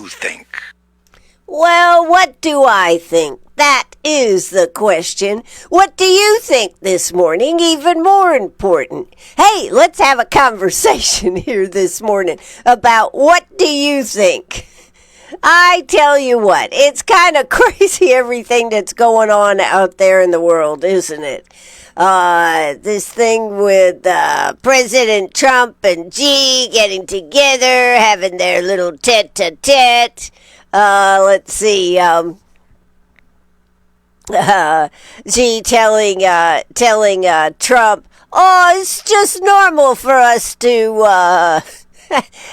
you think? Well, what do I think? That is the question. What do you think this morning? Even more important. Hey, let's have a conversation here this morning about what do you think? I tell you what, it's kind of crazy everything that's going on out there in the world, isn't it? This thing with President Trump and Xi getting together, having their little tete-a-tete. Let's see. Xi telling Trump, "Oh, it's just normal for us to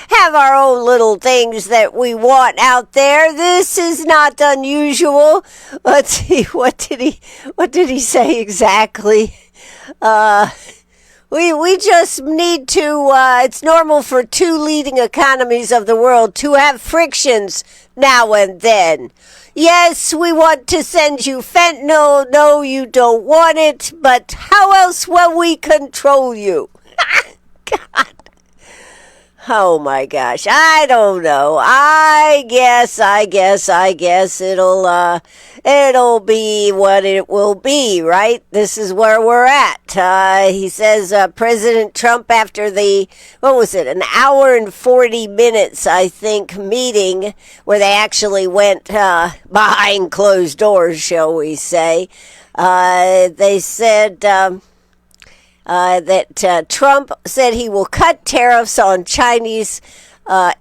have our own little things that we want out there. This is not unusual." Let's see. What did he say exactly? We just need to, it's normal for two leading economies of the world to have frictions now and then. Yes, we want to send you fentanyl. No, you don't want it. But how else will we control you? God. Oh my gosh, I don't know. I guess it'll be what it will be, right? This is where we're at. He says President Trump, after an hour and 40 minutes, I think, meeting where they actually went behind closed doors, shall we say. They said that Trump said he will cut tariffs on Chinese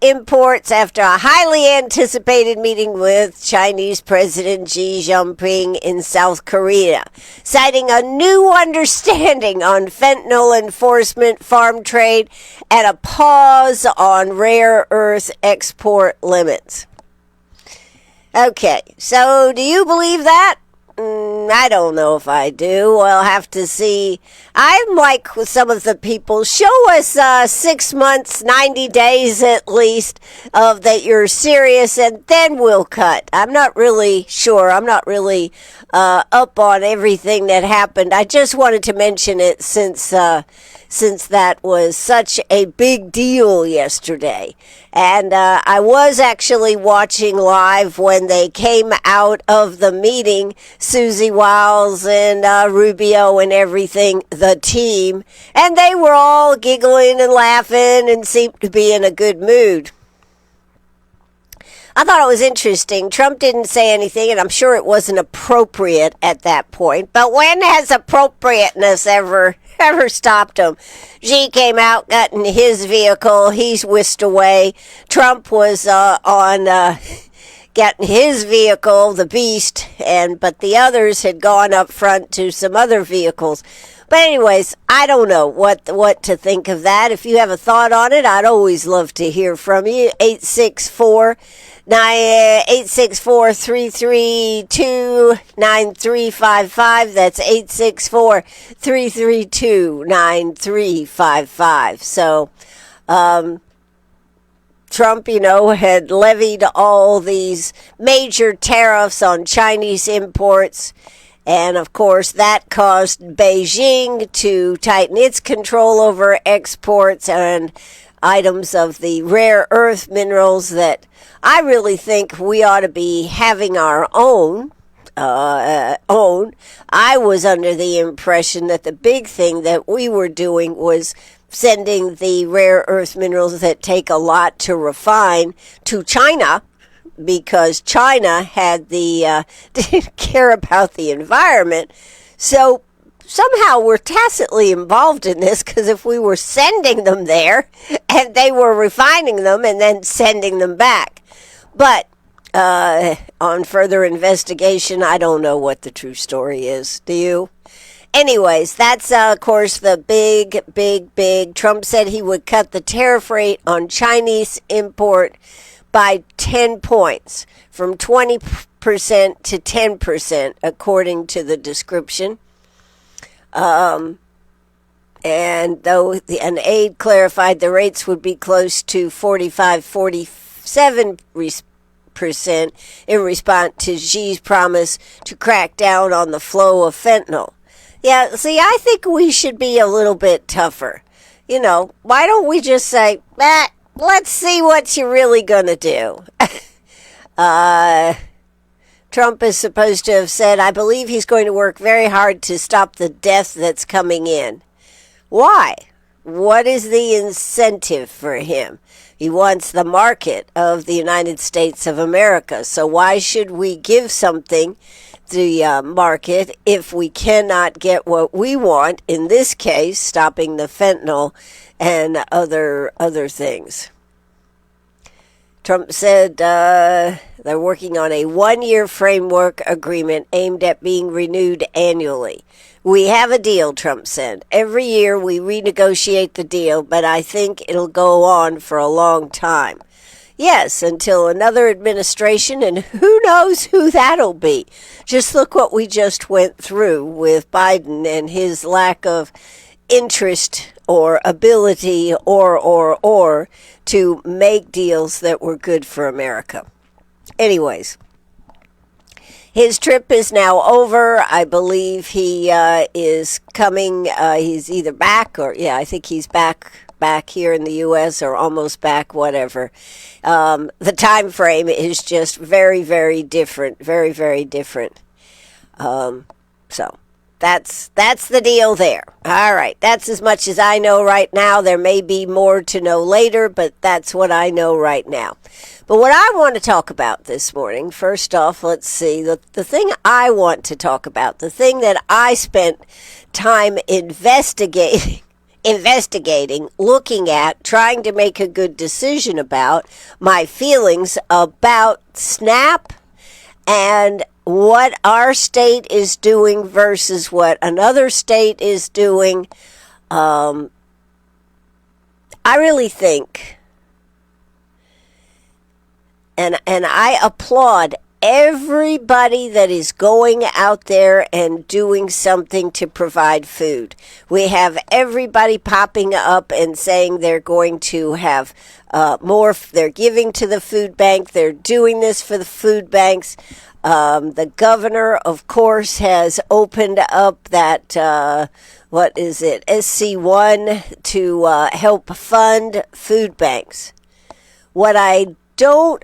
imports after a highly anticipated meeting with Chinese President Xi Jinping in South Korea, citing a new understanding on fentanyl enforcement, farm trade, and a pause on rare earth export limits. Okay, so do you believe that? I don't know if I do. We'll have to see. I'm like with some of the people, show us 6 months, 90 days at least of that you're serious, and then we'll cut. I'm not really sure. I'm not really up on everything that happened. I just wanted to mention it since that was such a big deal yesterday. And I was actually watching live when they came out of the meeting, Susie Wiles and Rubio and everything, the team, and they were all giggling and laughing and seemed to be in a good mood. I thought it was interesting. Trump didn't say anything, and I'm sure it wasn't appropriate at that point. But when has appropriateness ever stopped him? Xi came out, got in his vehicle. He's whisked away. Trump was getting his vehicle, the Beast, but the others had gone up front to some other vehicles. But anyways, I don't know what to think of that. If you have a thought on it, I'd always love to hear from you. 864-332-9355. That's 864-332-9355. So, Trump, had levied all these major tariffs on Chinese imports. And, of course, that caused Beijing to tighten its control over exports and items of the rare earth minerals that I really think we ought to be having our own. I was under the impression that the big thing that we were doing was sending the rare earth minerals that take a lot to refine to China, because China didn't care about the environment. So somehow we're tacitly involved in this, because if we were sending them there and they were refining them and then sending them back. But on further investigation, I don't know what the true story is. Do you? Anyways, that's, of course, the big. Trump said he would cut the tariff rate on Chinese import by 10 points, from 20% to 10%, according to the description. And though an aide clarified the rates would be close to 47% in response to Xi's promise to crack down on the flow of fentanyl. Yeah, see, I think we should be a little bit tougher. Why don't we just say, let's see what you're really going to do. Trump is supposed to have said, I believe he's going to work very hard to stop the death that's coming in. Why? What is the incentive for him? He wants the market of the United States of America. So why should we give something the market if we cannot get what we want, in this case, stopping the fentanyl and other things? Trump said they're working on a one-year framework agreement aimed at being renewed annually. We have a deal, Trump said. Every year we renegotiate the deal, but I think it'll go on for a long time. Yes, until another administration, and who knows who that'll be. Just look what we just went through with Biden and his lack of interest or ability or to make deals that were good for America. Anyways, his trip is now over. I believe he is coming. He's either back or, I think he's back here in the U.S. or almost back, whatever. The time frame is just very, very different. Very, very different. So that's the deal there. All right. That's as much as I know right now. There may be more to know later, but that's what I know right now. But what I want to talk about this morning, first off, let's see, the thing I want to talk about, the thing that I spent time investigating, looking at, trying to make a good decision about, my feelings about SNAP and what our state is doing versus what another state is doing. I really think, and I applaud everybody that is going out there and doing something to provide food. We have everybody popping up and saying they're going to have more. They're giving to the food bank. They're doing this for the food banks. The governor, of course, has opened up that, SC1 to help fund food banks. What I do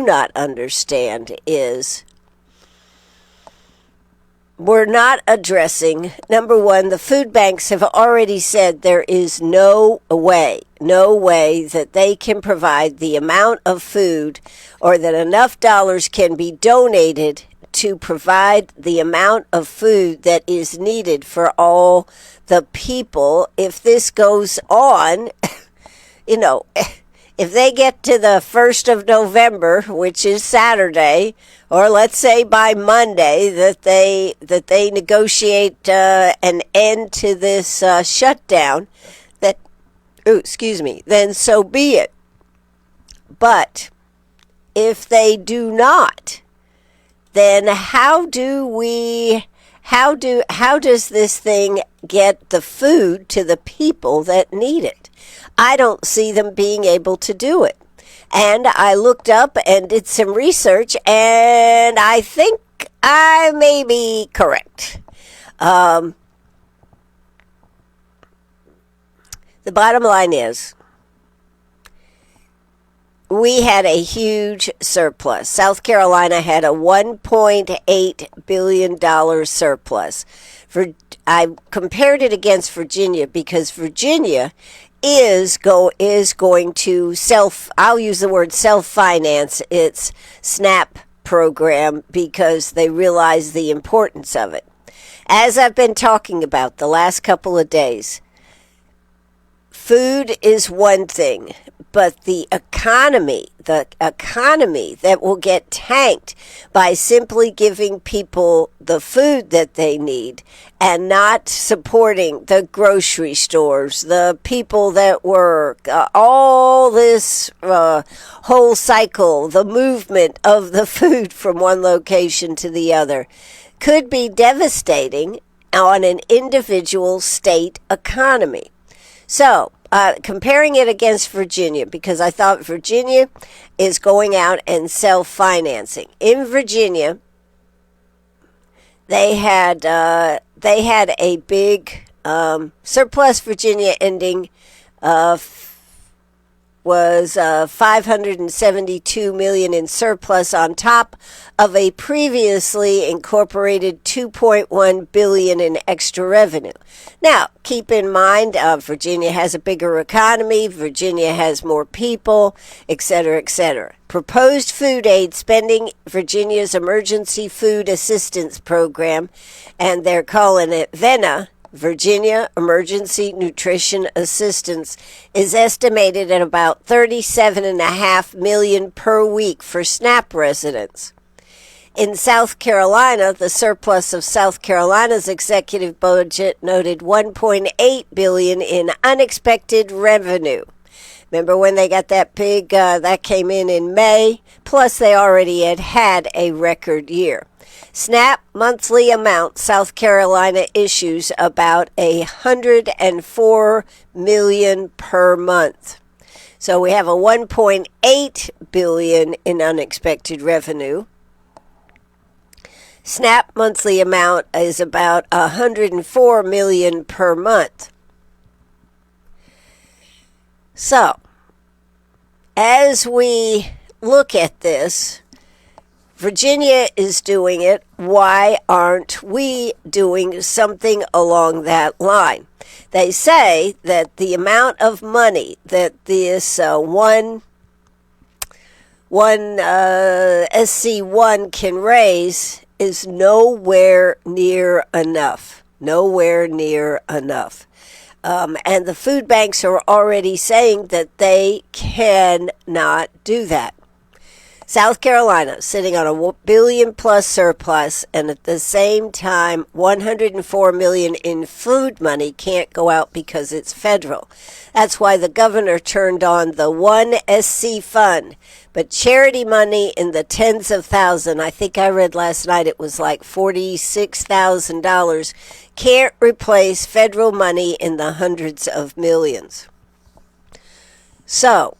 not understand is we're not addressing, number one, the food banks have already said there is no way that they can provide the amount of food or that enough dollars can be donated to provide the amount of food that is needed for all the people. If this goes on, if they get to the 1st of November, which is Saturday, or let's say by Monday that they negotiate an end to this shutdown, then so be it. But if they do not, then how does this thing get the food to the people that need it? I don't see them being able to do it. And I looked up and did some research, and I think I may be correct. The bottom line is, we had a huge surplus. South Carolina had a $1.8 billion surplus. I compared it against Virginia because Virginia is going to self-finance its SNAP program because they realize the importance of it. As I've been talking about the last couple of days, food is one thing, but the economy that will get tanked by simply giving people the food that they need and not supporting the grocery stores, the people that work, all this whole cycle, the movement of the food from one location to the other, could be devastating on an individual state economy. So, comparing it against Virginia, because I thought Virginia is going out and self-financing. In Virginia, they had a big surplus. Virginia ending was 572 million in surplus on top of a previously incorporated 2.1 billion in extra revenue. Now, keep in mind, Virginia has a bigger economy, Virginia has more people, etc., etc. Proposed food aid spending, Virginia's Emergency Food Assistance Program, and they're calling it VENA, Virginia Emergency Nutrition Assistance, is estimated at about $37.5 million per week for SNAP residents. In South Carolina, the surplus of South Carolina's executive budget noted $1.8 billion in unexpected revenue. Remember when they got that big, that came in May? Plus, they already had a record year. SNAP monthly amount, South Carolina issues about $104 million per month. So we have a $1.8 billion in unexpected revenue. SNAP monthly amount is about $104 million per month. So, as we look at this, Virginia is doing it. Why aren't we doing something along that line? They say that the amount of money that this one SC1 can raise is nowhere near enough. Nowhere near enough. And the food banks are already saying that they cannot do that. South Carolina sitting on a billion plus surplus, and at the same time, $104 million in food money can't go out because it's federal. That's why the governor turned on the one SC fund. But charity money in the tens of thousands, I think I read last night it was like $46,000, can't replace federal money in the hundreds of millions. So,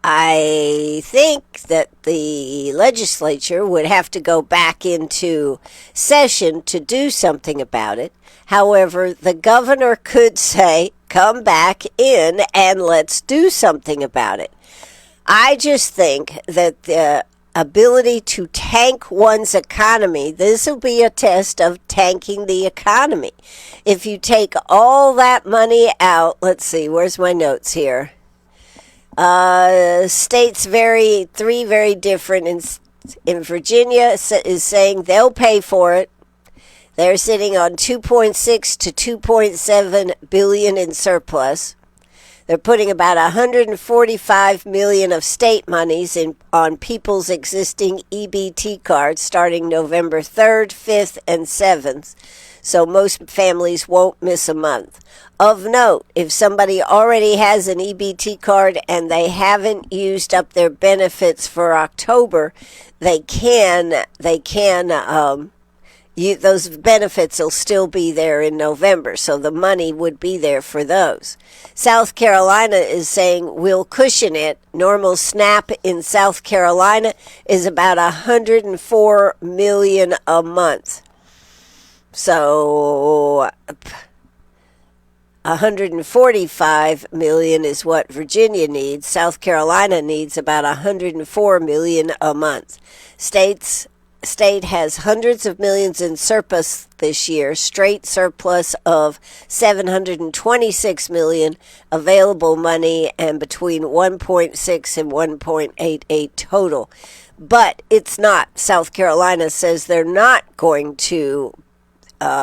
I think that the legislature would have to go back into session to do something about it. However, the governor could say, come back in and let's do something about it. I just think that the ability to tank one's economy, this will be a test of tanking the economy. If you take all that money out, let's see, where's my notes here? States three very different. In Virginia is saying they'll pay for it. They're sitting on 2.6 to 2.7 billion in surplus. They're putting about 145 million of state monies on people's existing EBT cards starting November 3rd, 5th, and 7th. So most families won't miss a month. Of note, if somebody already has an EBT card and they haven't used up their benefits for October, those benefits will still be there in November, so the money would be there for those. South Carolina is saying we'll cushion it. Normal SNAP in South Carolina is about $104 million a month. So $145 million is what Virginia needs. South Carolina needs about $104 million a month. State has hundreds of millions in surplus this year, straight surplus of $726 million available money, and between 1.6 and 1.88 total. But it's not. South Carolina says they're not going to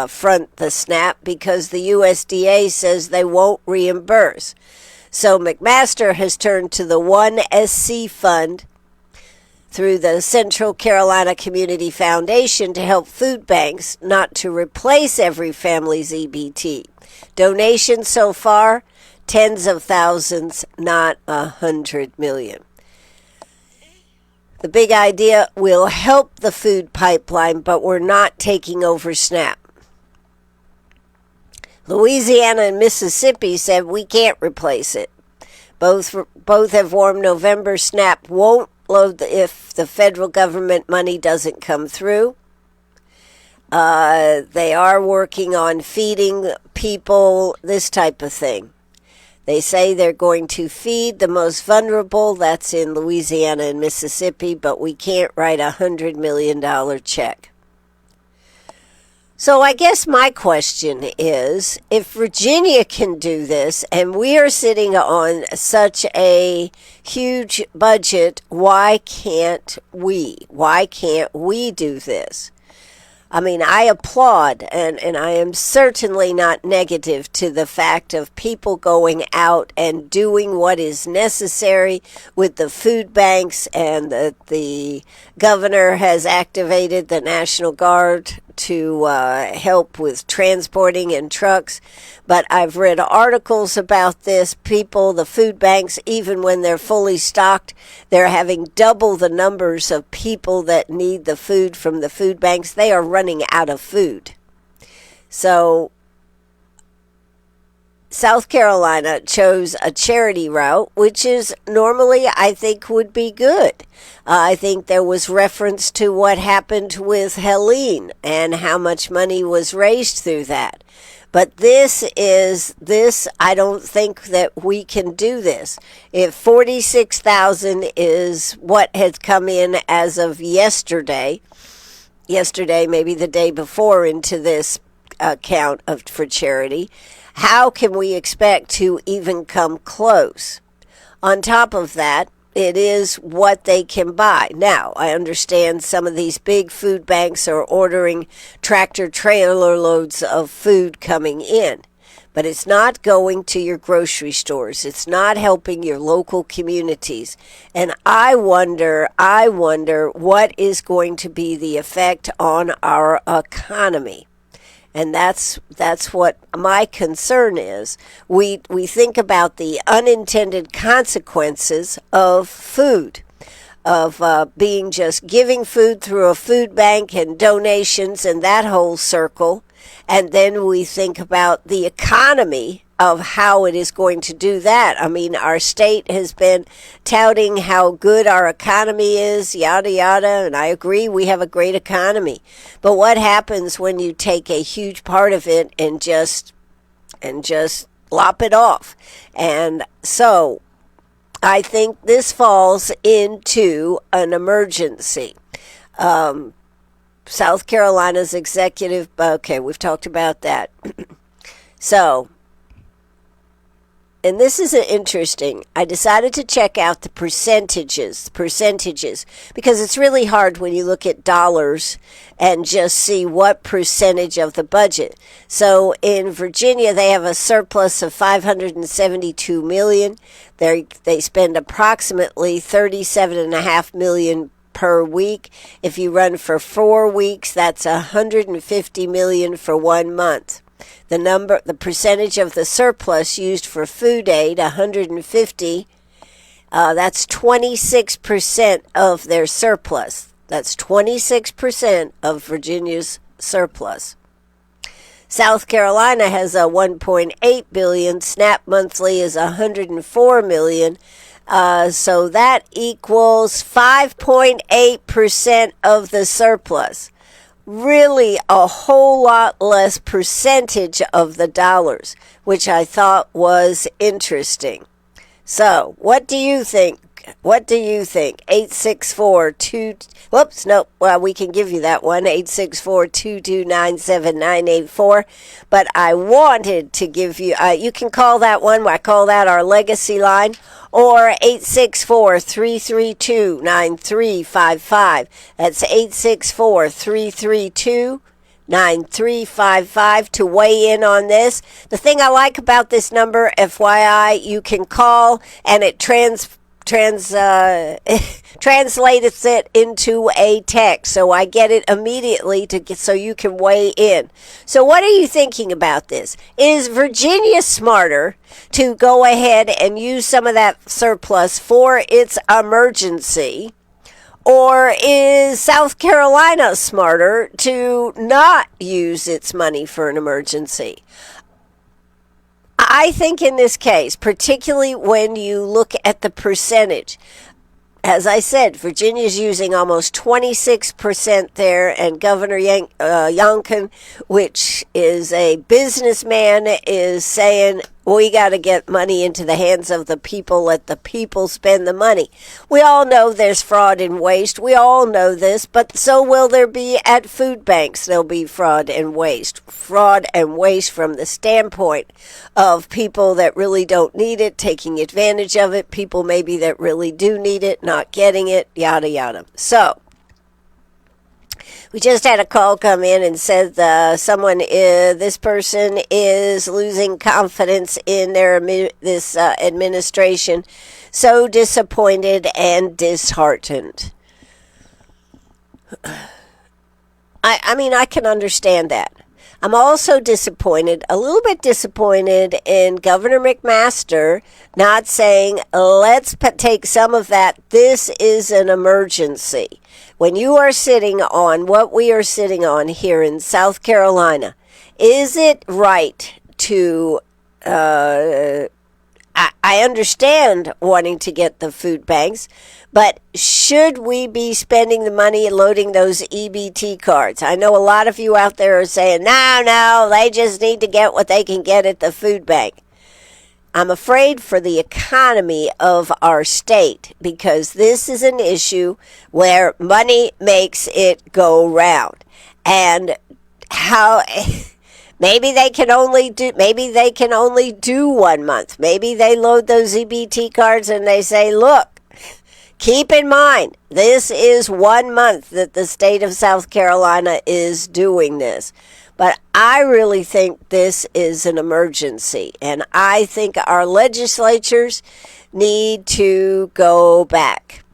front the SNAP because the USDA says they won't reimburse. So McMaster has turned to the one SC fund through the Central Carolina Community Foundation to help food banks, not to replace every family's EBT. Donations so far, tens of thousands, not 100 million. The big idea will help the food pipeline, but we're not taking over SNAP. Louisiana and Mississippi said we can't replace it. Both have warned November SNAP won't load if the federal government money doesn't come through. They are working on feeding people, this type of thing. They say they're going to feed the most vulnerable. That's in Louisiana and Mississippi, but we can't write a $100 million check. So I guess my question is, if Virginia can do this and we are sitting on such a huge budget, why can't we? Why can't we do this? I mean, I applaud, and I am certainly not negative to the fact of people going out and doing what is necessary with the food banks, and that the governor has activated the National Guard to help with transporting in trucks. But I've read articles about this. People, the food banks, even when they're fully stocked, they're having double the numbers of people that need the food from the food banks. They are running out of food. So South Carolina chose a charity route, which is normally, I think, would be good. I think there was reference to what happened with Helene and how much money was raised through that. But I don't think that we can do this. If 46,000 is what has come in as of yesterday, maybe the day before, into this account for charity, how can we expect to even come close? On top of that, it is what they can buy. Now, I understand some of these big food banks are ordering tractor trailer loads of food coming in, but it's not going to your grocery stores. It's not helping your local communities. And I wonder what is going to be the effect on our economy. And that's what my concern is. We think about the unintended consequences of food, of being just giving food through a food bank and donations and that whole circle. And then we think about the economy of how it is going to do that. I mean, our state has been touting how good our economy is, yada, yada, and I agree we have a great economy. But what happens when you take a huge part of it and just lop it off? And so I think this falls into an emergency. South Carolina's executive, okay, we've talked about that. So, and this is interesting. I decided to check out the percentages, because it's really hard when you look at dollars and just see what percentage of the budget. So in Virginia, they have a surplus of $572 million. They spend approximately $37.5 million per week. If you run for 4 weeks, that's $150 million for 1 month. The percentage of the surplus used for food aid, 150, that's 26% of their surplus. That's 26% of Virginia's surplus. South Carolina has a $1.8 billion. SNAP monthly is $104 million. So that equals 5.8% of the surplus. Really a whole lot less percentage of the dollars, which I thought was interesting. So, what do you think? 864-2... Whoops, nope. Well, we can give you that one. 864-229-7984. But I wanted to give you... you can call that one. I call that our legacy line. Or 864-332-9355. That's 864-332-9355 to weigh in on this. The thing I like about this number, FYI, you can call and it translates it into a text, so I get it immediately so you can weigh in. So what are you thinking about this? Is Virginia smarter to go ahead and use some of that surplus for its emergency, or is South Carolina smarter to not use its money for an emergency? I think in this case, particularly when you look at the percentage, as I said, Virginia's using almost 26% there, and Governor Youngkin, which is a businessman, is saying we got to get money into the hands of the people, let the people spend the money. We all know there's fraud and waste. We all know this, but so will there be at food banks. There'll be fraud and waste. Fraud and waste from the standpoint of people that really don't need it, taking advantage of it, people maybe that really do need it, not getting it, yada, yada. So, we just had a call come in and said this person is losing confidence in this administration. So disappointed and disheartened. I mean, I can understand that. I'm also disappointed, a little bit disappointed in Governor McMaster not saying, let's take some of that. This is an emergency. When you are sitting on what we are sitting on here in South Carolina, is it right to, I understand wanting to get the food banks, but should we be spending the money and loading those EBT cards? I know a lot of you out there are saying, no, they just need to get what they can get at the food bank. I'm afraid for the economy of our state, because this is an issue where money makes it go round. And how maybe they can only do 1 month. Maybe they load those EBT cards and they say, look, keep in mind, this is 1 month that the state of South Carolina is doing this. But I really think this is an emergency, and I think our legislatures need to go back.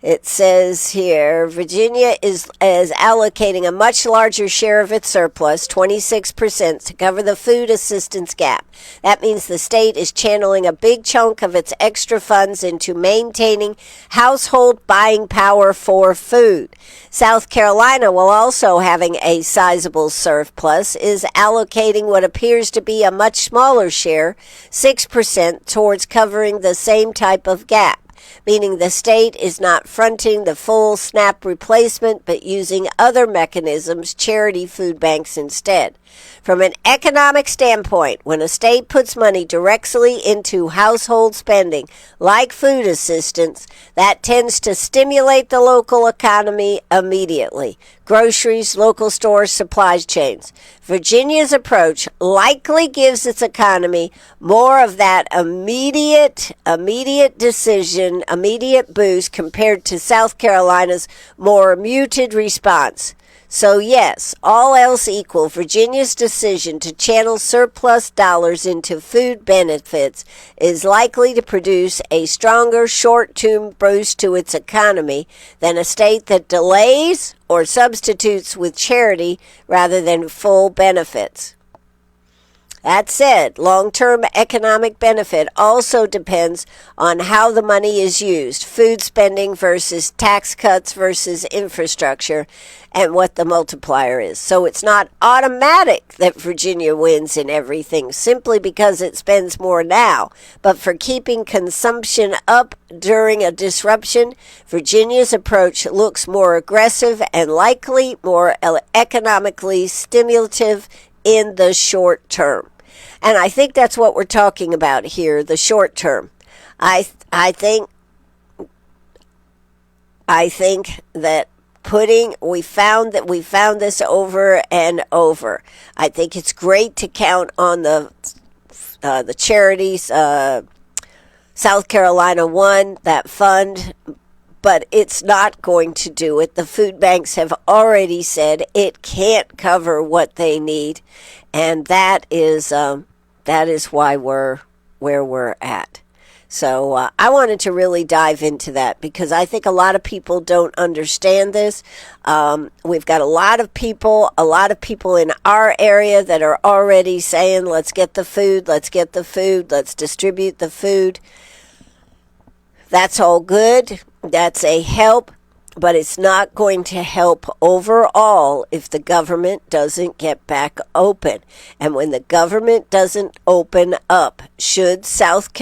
It says here, Virginia is allocating a much larger share of its surplus, 26%, to cover the food assistance gap. That means the state is channeling a big chunk of its extra funds into maintaining household buying power for food. South Carolina, while also having a sizable surplus, is allocating what appears to be a much smaller share, 6%, towards covering the same type of gap, meaning the state is not fronting the full SNAP replacement, but using other mechanisms, charity food banks instead. From an economic standpoint, when a state puts money directly into household spending, like food assistance, that tends to stimulate the local economy immediately. Groceries, local stores, supply chains. Virginia's approach likely gives its economy more of that immediate boost compared to South Carolina's more muted response. So yes, all else equal, Virginia's decision to channel surplus dollars into food benefits is likely to produce a stronger short-term boost to its economy than a state that delays or substitutes with charity rather than full benefits. That said, long-term economic benefit also depends on how the money is used, food spending versus tax cuts versus infrastructure, and what the multiplier is. So it's not automatic that Virginia wins in everything simply because it spends more now. But for keeping consumption up during a disruption, Virginia's approach looks more aggressive and likely more economically stimulative in the short term. And I think that's what we're talking about here, the short term. I think that we found this over and over. I think it's great to count on the charities. South Carolina won that fund, but it's not going to do it. The food banks have already said it can't cover what they need, and that is why we're where we're at. So I wanted to really dive into that because I think a lot of people don't understand this. We've got a lot of people in our area that are already saying, let's get the food, let's distribute the food. That's all good. That's a help. but it's not going to help overall if the government doesn't get back open. And when the government doesn't open up, should the South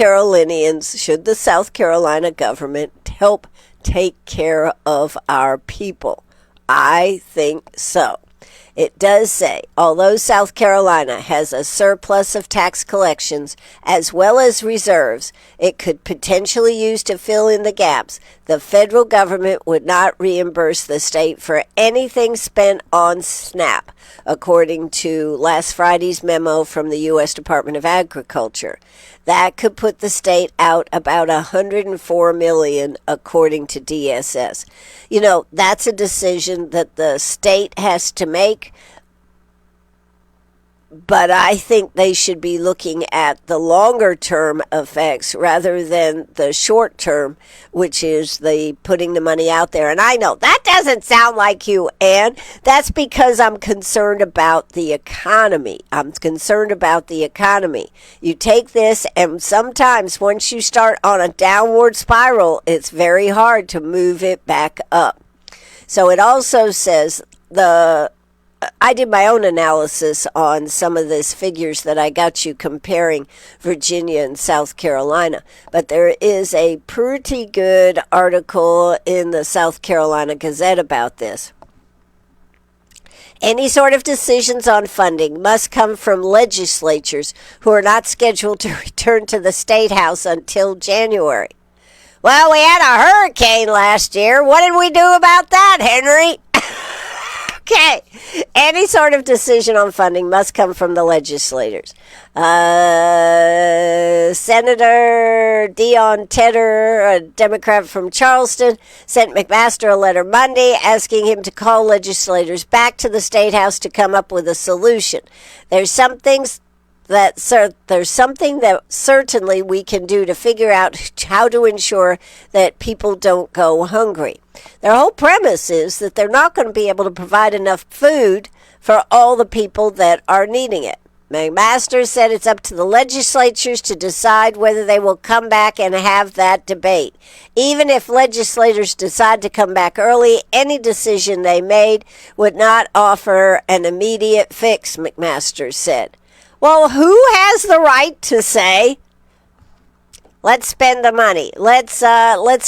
Carolina government help take care of our people? I think so. It does say, although South Carolina has a surplus of tax collections as well as reserves it could potentially use to fill in the gaps, the federal government would not reimburse the state for anything spent on SNAP, according to last Friday's memo from the U.S. Department of Agriculture. That could put the state out about $104 million, according to DSS. You know, that's a decision that the state has to make, but I think they should be looking at the longer-term effects rather than the short-term, which is the putting the money out there. And I know that doesn't sound like you, Ann. That's because I'm concerned about the economy. I'm concerned about the economy. You take this, and sometimes once you start on a downward spiral, it's very hard to move it back up. So it also says I did my own analysis on some of these figures that I got you comparing Virginia and South Carolina. But there is a pretty good article in the South Carolina Gazette about this. Any sort of decisions on funding must come from legislatures who are not scheduled to return to the State House until January. Well, we had a hurricane last year. What did we do about that, Henry? Okay, any sort of decision on funding must come from the legislators. Senator Dion Tedder, a Democrat from Charleston, sent McMaster a letter Monday asking him to call legislators back to the State House to come up with a solution. There's something that certainly we can do to figure out how to ensure that people don't go hungry. Their whole premise is that they're not going to be able to provide enough food for all the people that are needing it. McMaster said it's up to the legislatures to decide whether they will come back and have that debate. Even if legislators decide to come back early, any decision they made would not offer an immediate fix, McMaster said. Well, who has the right to say, let's spend the money. Let's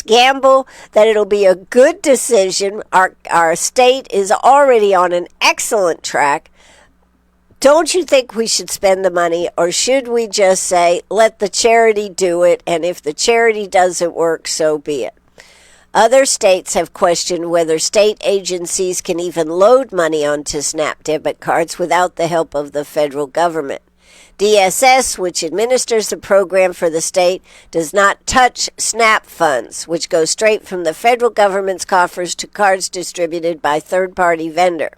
gamble that it'll be a good decision. Our state is already on an excellent track. Don't you think we should spend the money, or should we just say, let the charity do it, and if the charity doesn't work, so be it? Other states have questioned whether state agencies can even load money onto SNAP debit cards without the help of the federal government. DSS, which administers the program for the state, does not touch SNAP funds, which go straight from the federal government's coffers to cards distributed by third-party vendor.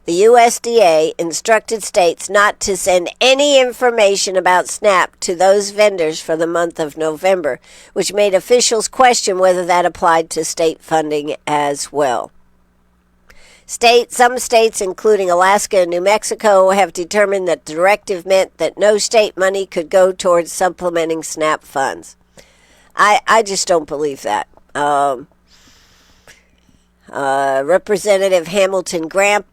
The USDA instructed states not to send any information about SNAP to those vendors for the month of November, which made officials question whether that applied to state funding as well. Some states, including Alaska and New Mexico, have determined that the directive meant that no state money could go towards supplementing SNAP funds. I just don't believe that. Representative Hamilton Grant,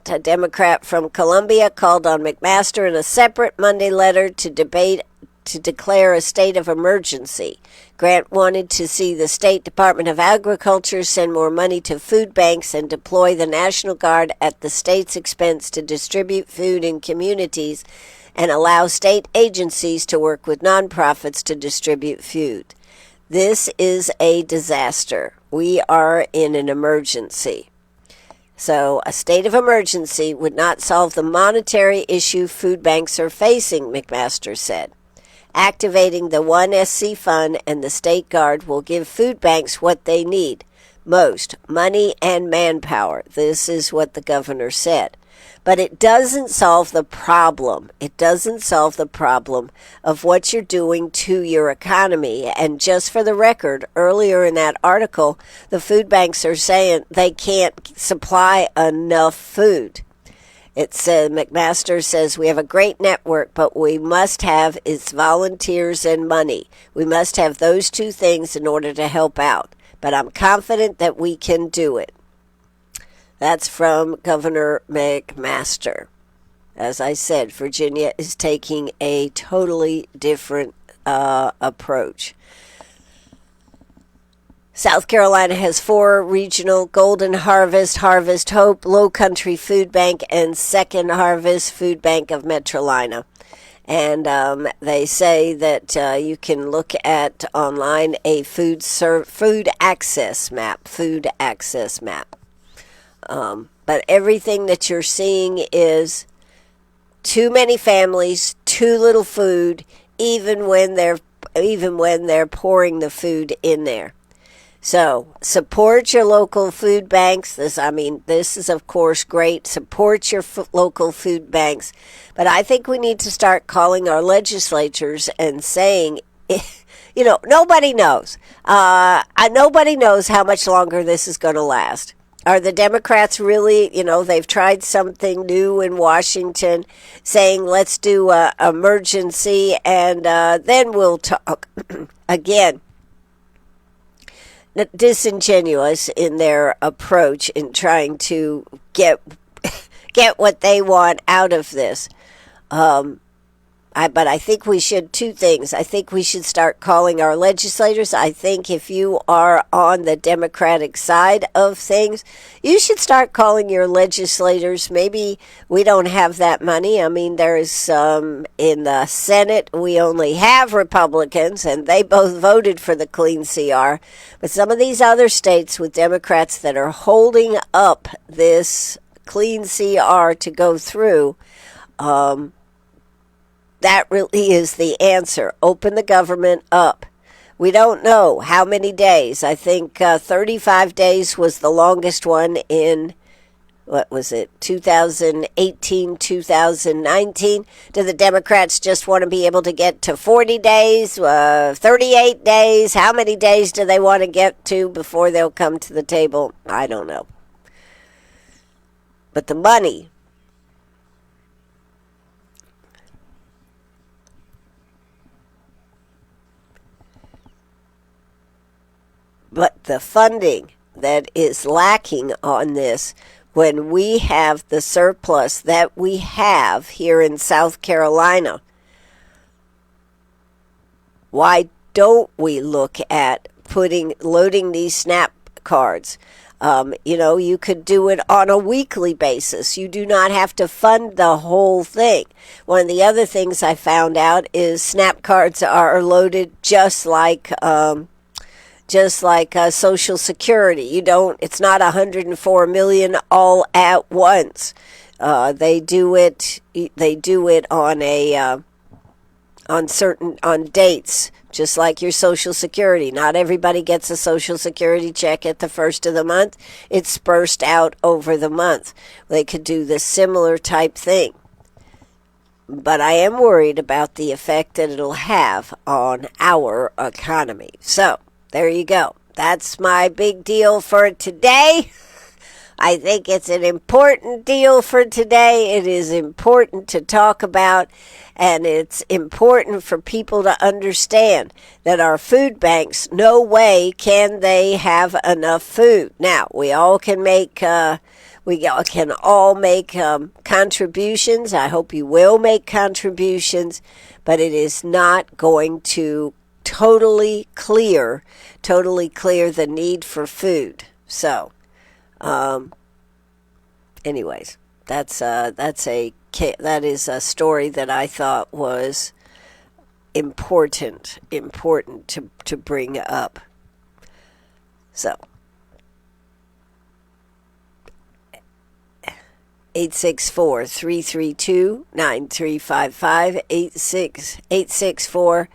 a Democrat from Columbia, called on McMaster in a separate Monday letter to declare a state of emergency. Grant wanted to see the State Department of Agriculture send more money to food banks and deploy the National Guard at the state's expense to distribute food in communities and allow state agencies to work with nonprofits to distribute food. This is a disaster. We are in an emergency. So a state of emergency would not solve the monetary issue food banks are facing, McMaster said. Activating the 1SC fund and the state guard will give food banks what they need most, money and manpower. This is what the governor said. But it doesn't solve the problem. It doesn't solve the problem of what you're doing to your economy. And just for the record, earlier in that article, the food banks are saying they can't supply enough food. It said, McMaster says, we have a great network, but we must have its volunteers and money. We must have those two things in order to help out. but I'm confident that we can do it. That's from Governor McMaster. As I said, Virginia is taking a totally different approach. South Carolina has 4 regional: Golden Harvest, Harvest Hope, Low Country Food Bank, and Second Harvest Food Bank of Metrolina. And they say that you can look at online a food access map. But everything that you're seeing is too many families, too little food, even when they're pouring the food in there. So support your local food banks. This is of course great. Support your local food banks, but I think we need to start calling our legislatures and saying, nobody knows. Nobody knows how much longer this is going to last. Are the Democrats really, they've tried something new in Washington, saying let's do an emergency and then we'll talk again. Disingenuous in their approach in trying to get what they want out of this. But I think we should, 2 things. I think we should start calling our legislators. I think if you are on the Democratic side of things, you should start calling your legislators. Maybe we don't have that money. There's in the Senate, we only have Republicans, and they both voted for the clean CR. But some of these other states with Democrats that are holding up this clean CR to go through, that really is the answer. Open the government up. We don't know how many days. I think 35 days was the longest one in, 2018, 2019. Do the Democrats just want to be able to get to 40 days, 38 days? How many days do they want to get to before they'll come to the table? I don't know. But the money... But the funding that is lacking on this, when we have the surplus that we have here in South Carolina, why don't we look at loading these SNAP cards? You could do it on a weekly basis. You do not have to fund the whole thing. One of the other things I found out is SNAP cards are loaded just like Social Security. It's not 104 million all at once. They do it on dates, just like your Social Security. Not everybody gets a Social Security check at the first of the month. It's dispersed out over the month. They could do the similar type thing. But I am worried about the effect that it'll have on our economy. So, there you go. That's my big deal for today. I think it's an important deal for today. It is important to talk about, and it's important for people to understand that our food banks, no way can they have enough food. Now, we all can make contributions. I hope you will make contributions, but it is not going to totally clear the need for food. So, anyways, that is a story that I thought was important to bring up. So, 864-332-9355,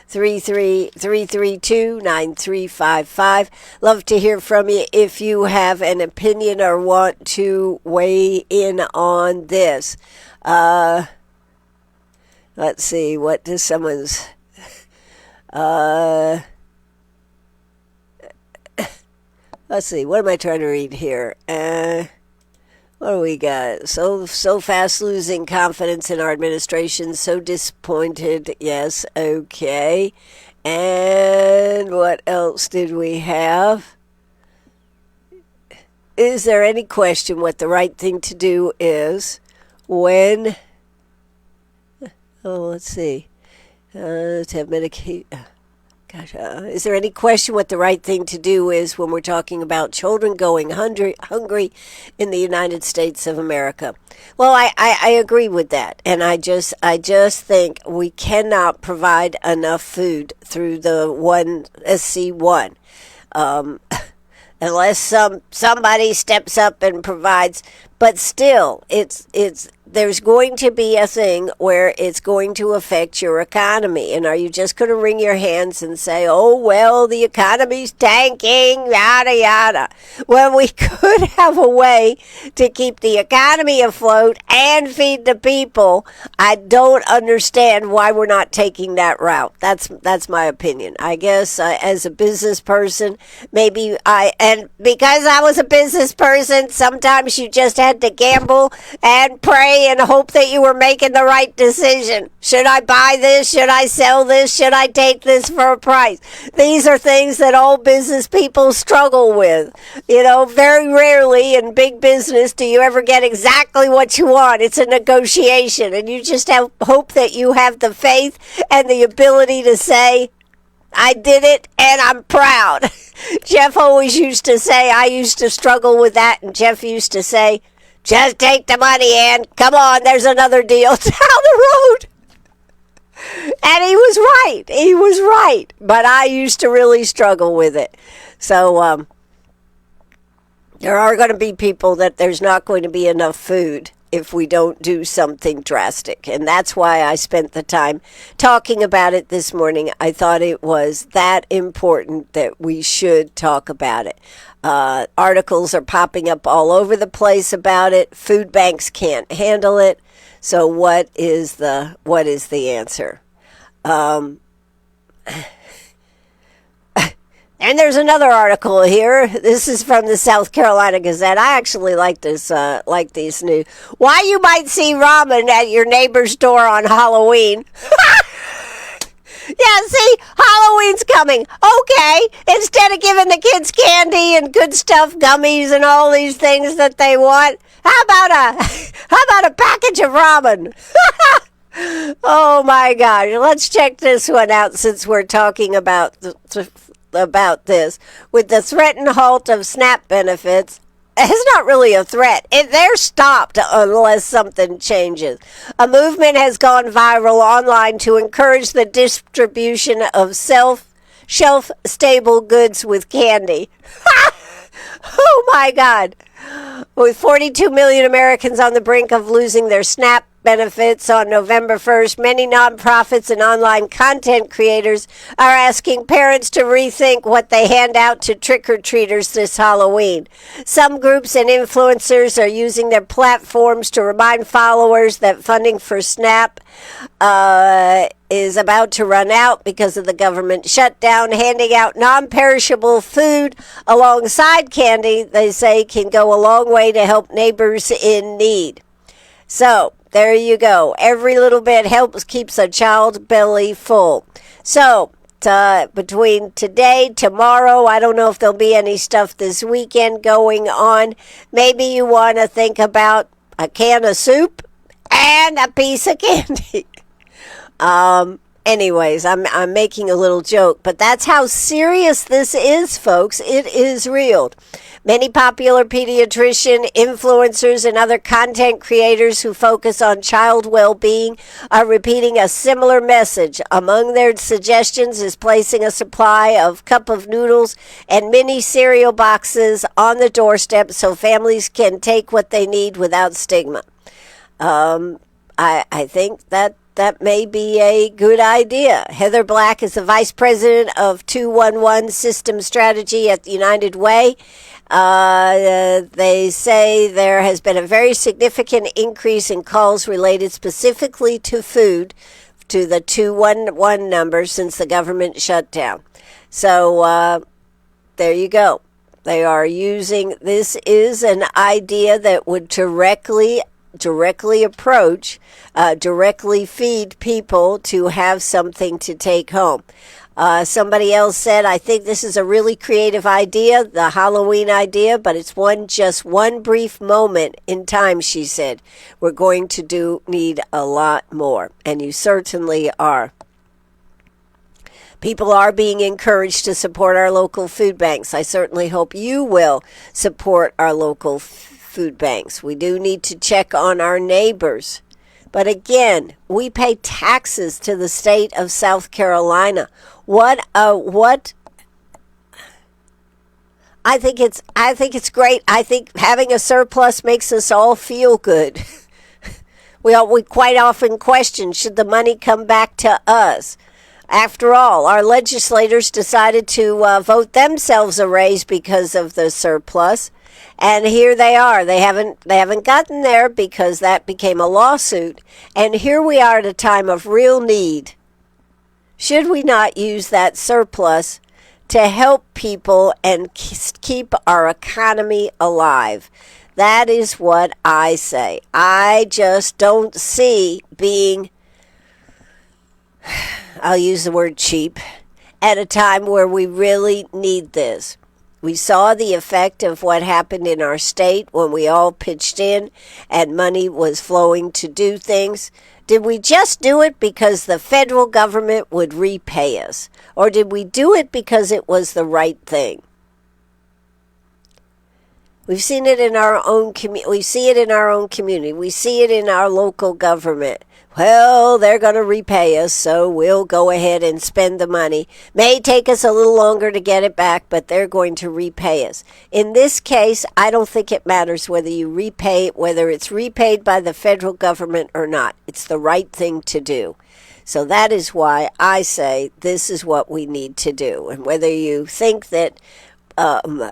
864-332-9355. Love to hear from you if you have an opinion or want to weigh in on this. Let's see, what does someone's... let's see, what am I trying to read here? What do we got? So fast losing confidence in our administration. So disappointed. Yes, okay. And what else did we have? Is there any question what the right thing to do is when? Oh, let's see. To have medication. Gosh, is there any question what the right thing to do is when we're talking about children going hungry in the United States of America? Well, I agree with that, and I just think we cannot provide enough food through the one SC1, unless somebody steps up and provides. But still, it's there's going to be a thing where it's going to affect your economy. And are you just going to wring your hands and say, oh, well, the economy's tanking, yada, yada, when we could have a way to keep the economy afloat and feed the people? I don't understand why we're not taking that route. That's my opinion. I guess as a business person, and because I was a business person, sometimes you just had to gamble and pray and hope that you were making the right decision. Should I buy this? Should I sell this? Should I take this for a price? These are things that all business people struggle with. Very rarely in big business do you ever get exactly what you want. It's a negotiation, and you just hope that you have the faith and the ability to say, I did it, and I'm proud. Jeff always used to say, I used to struggle with that, and Jeff used to say, just take the money, Ann. Come on, there's another deal down the road. And he was right. He was right. But I used to really struggle with it. So there are going to be people that there's not going to be enough food if we don't do something drastic. And that's why I spent the time talking about it this morning. I thought it was that important that we should talk about it. Articles are popping up all over the place about it. Food banks can't handle it. So what is the answer? And there's another article here. This is from the South Carolina Gazette. I actually like this. Like these news. Why you might see ramen at your neighbor's door on Halloween. Yeah, see, Halloween's coming. Okay, instead of giving the kids candy and good stuff, gummies and all these things that they want, how about a package of ramen? Oh my God! Let's check this one out since we're talking about this. With the threatened halt of SNAP benefits, it's not really a threat. They're stopped unless something changes. A movement has gone viral online to encourage the distribution of shelf-stable goods with candy. Oh my God. With 42 million Americans on the brink of losing their SNAP benefits on November 1st, many nonprofits and online content creators are asking parents to rethink what they hand out to trick-or-treaters this Halloween. Some groups and influencers are using their platforms to remind followers that funding for SNAP is about to run out because of the government shutdown. Handing out non-perishable food alongside candy, they say, can go a long way to help neighbors in need. So, there you go. Every little bit helps, keeps a child's belly full. So, between today, tomorrow, I don't know if there'll be any stuff this weekend going on. Maybe you want to think about a can of soup and a piece of candy. Anyways, I'm making a little joke, but that's how serious this is, folks. It is real. Many popular pediatrician influencers and other content creators who focus on child well-being are repeating a similar message. Among their suggestions is placing a supply of cup of noodles and mini cereal boxes on the doorstep so families can take what they need without stigma. I think that may be a good idea. Heather Black is the vice president of 211 System Strategy at the United Way. They say there has been a very significant increase in calls related specifically to food, to the 211 number since the government shut down. So there you go. They are using, this is an idea that would directly approach, directly feed people to have something to take home. Somebody else said, I think this is a really creative idea, the Halloween idea, but it's just one brief moment in time, she said. We're going to need a lot more, and you certainly are. People are being encouraged to support our local food banks. I certainly hope you will support our local food banks. We do need to check on our neighbors. But again, we pay taxes to the state of South Carolina. What I think it's great. I think having a surplus makes us all feel good. We quite often question, should the money come back to us? After all, our legislators decided to vote themselves a raise because of the surplus, and here they are. They haven't gotten there because that became a lawsuit, and here we are at a time of real need. Should we not use that surplus to help people and keep our economy alive? That is what I say. I just don't see being, I'll use the word cheap, at a time where we really need this. We saw the effect of what happened in our state when we all pitched in and money was flowing to do things. Did we just do it because the federal government would repay us? Or did we do it because it was the right thing? We've seen it in our own community. We see it in our own community. We see it in our local government. Well, they're going to repay us, so we'll go ahead and spend the money. May take us a little longer to get it back, but they're going to repay us. In this case, I don't think it matters whether it's repaid by the federal government or not. It's the right thing to do. So that is why I say this is what we need to do. And whether you think that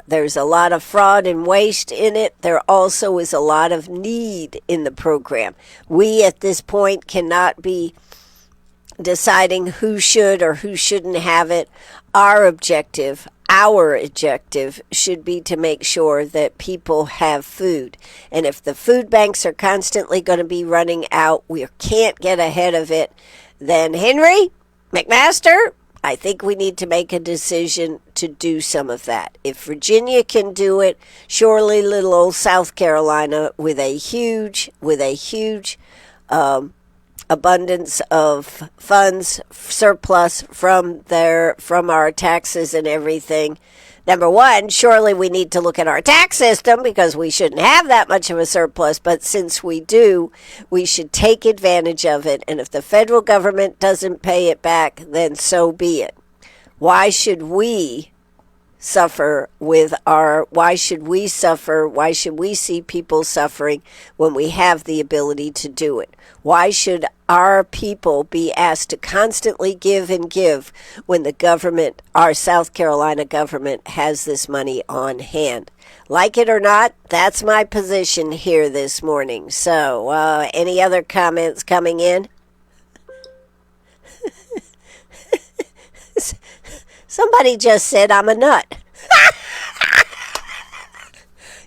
there's a lot of fraud and waste in it, there also is a lot of need in the program. We at this point cannot be deciding who should or who shouldn't have it. Our objective should be to make sure that people have food. And if the food banks are constantly going to be running out, we can't get ahead of it, then Henry, McMaster, I think we need to make a decision to do some of that. If Virginia can do it, surely little old South Carolina with a huge abundance of funds, surplus from our taxes and everything. Number one, surely we need to look at our tax system because we shouldn't have that much of a surplus. But since we do, we should take advantage of it. And if the federal government doesn't pay it back, then so be it. Why should we suffer why should we see people suffering when we have the ability to do it? Why should our people be asked to constantly give and give when the government, our South Carolina government, has this money on hand? Like it or not, that's my position here this morning. So, any other comments coming in? Somebody just said I'm a nut.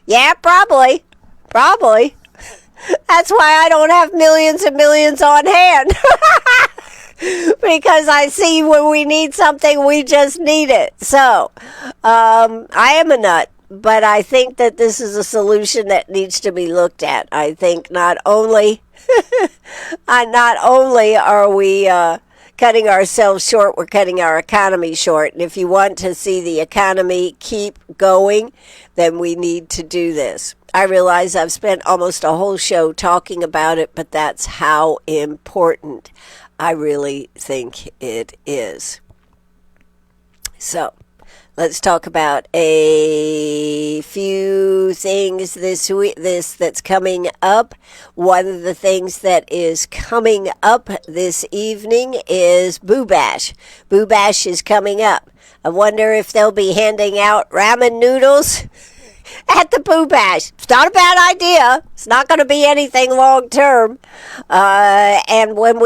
Yeah, probably. That's why I don't have millions and millions on hand. Because I see when we need something, we just need it. So, I am a nut, but I think that this is a solution that needs to be looked at. I think not only are we cutting ourselves short, we're cutting our economy short. And if you want to see the economy keep going, then we need to do this. I realize I've spent almost a whole show talking about it, but that's how important I really think it is. So, let's talk about a few things this week, that's coming up. One of the things that is coming up this evening is Boo Bash. Boo Bash is coming up. I wonder if they'll be handing out ramen noodles at the Boo Bash. It's not a bad idea. It's not going to be anything long term. And when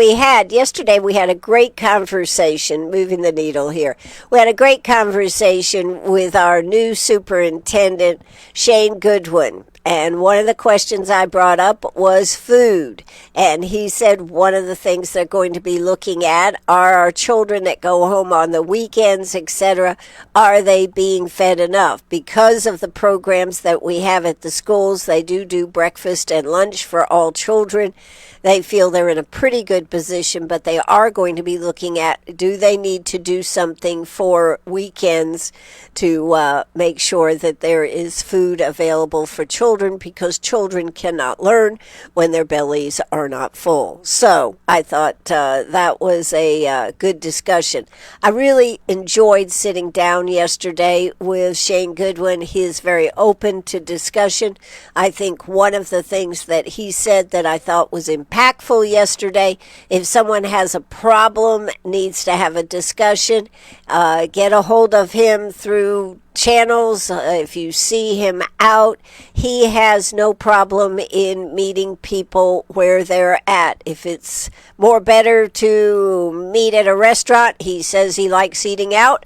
yesterday we had a great conversation, moving the needle here. We had a great conversation with our new superintendent, Shane Goodwin. And one of the questions I brought up was food. And he said one of the things they're going to be looking at are our children that go home on the weekends, etc. Are they being fed enough? Because of the programs that we have at the schools, they do breakfast and lunch for all children. They feel they're in a pretty good position, but they are going to be looking at, do they need to do something for weekends to make sure that there is food available for children, because children cannot learn when their bellies are not full. So I thought that was a good discussion. I really enjoyed sitting down yesterday with Shane Goodwin. He is very open to discussion. I think one of the things that he said that I thought was impactful yesterday, if someone has a problem, needs to have a discussion, get a hold of him through channels. If you see him out, he has no problem in meeting people where they're at. If it's more better to meet at a restaurant, he says he likes eating out.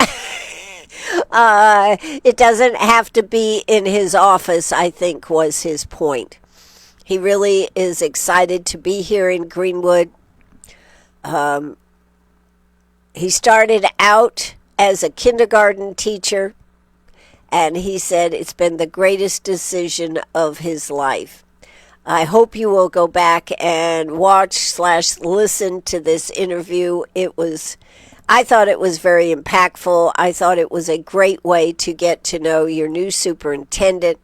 It doesn't have to be in his office, I think was his point. He really is excited to be here in Greenwood. He started out as a kindergarten teacher, and he said it's been the greatest decision of his life. I hope you will go back and watch/listen to this interview. I thought it was very impactful. I thought it was a great way to get to know your new superintendent.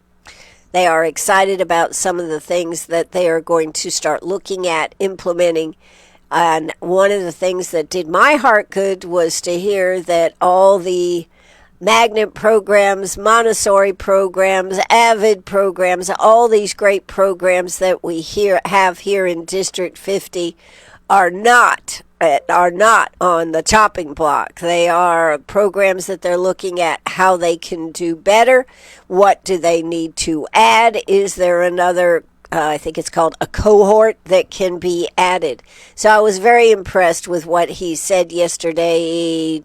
They are excited about some of the things that they are going to start looking at implementing. And one of the things that did my heart good was to hear that all the magnet programs, Montessori programs, Avid programs, all these great programs that we have here in District 50 are not on the chopping block. They are programs that they're looking at how they can do better. What do they need to add? Is there another I think it's called a cohort that can be added. So I was very impressed with what he said yesterday.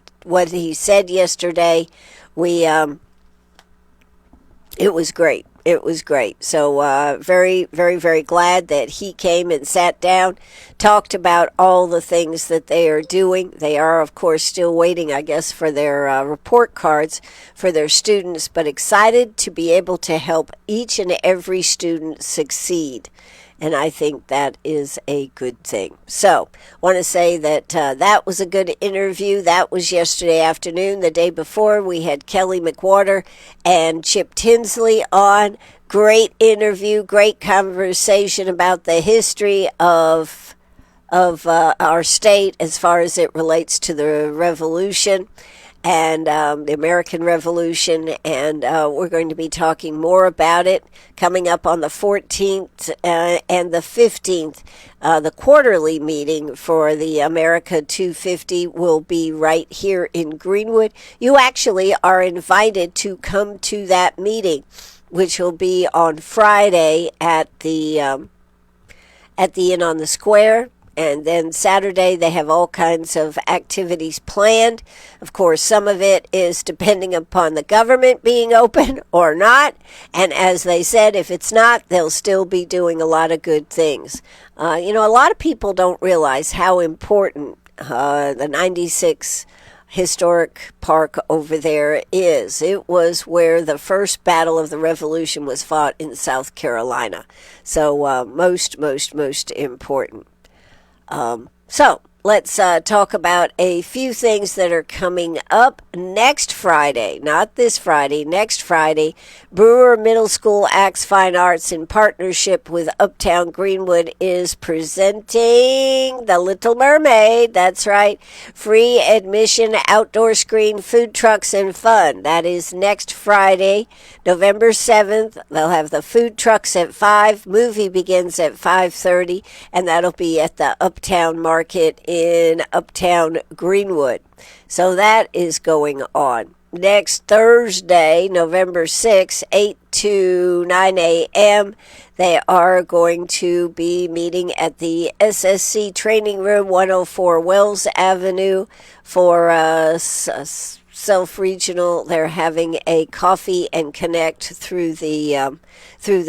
It was great. It was great. So very, very, very glad that he came and sat down, talked about all the things that they are doing. They are, of course, still waiting, I guess, for their report cards for their students, but excited to be able to help each and every student succeed. And I think that is a good thing. So I want to say that that was a good interview. That was yesterday afternoon. The day before, we had Kelly McWhorter and Chip Tinsley on. Great interview, great conversation about the history of our state as far as it relates to the Revolution and the American Revolution, and we're going to be talking more about it coming up on the 14th and the 15th. The quarterly meeting for the America 250 will be right here in Greenwood. You actually are invited to come to that meeting, which will be on Friday at the Inn on the Square. And then Saturday, they have all kinds of activities planned. Of course, some of it is depending upon the government being open or not. And as they said, if it's not, they'll still be doing a lot of good things. A lot of people don't realize how important the 96 historic park over there is. It was where the first battle of the Revolution was fought in South Carolina. So most important. So let's talk about a few things that are coming up next Friday. Not this Friday, next Friday. Brewer Middle School Acts Fine Arts in partnership with Uptown Greenwood is presenting The Little Mermaid. That's right. Free admission, outdoor screen, food trucks, and fun. That is next Friday, November 7th. They'll have the food trucks at 5. Movie begins at 5:30, and that'll be at the Uptown Market in Uptown Greenwood. So that is going on. Next Thursday, November 6th, 8 to 9 a.m. They are going to be meeting at the SSC Training Room, 104 Wells Avenue, for self-regional. They're having a coffee and connect through the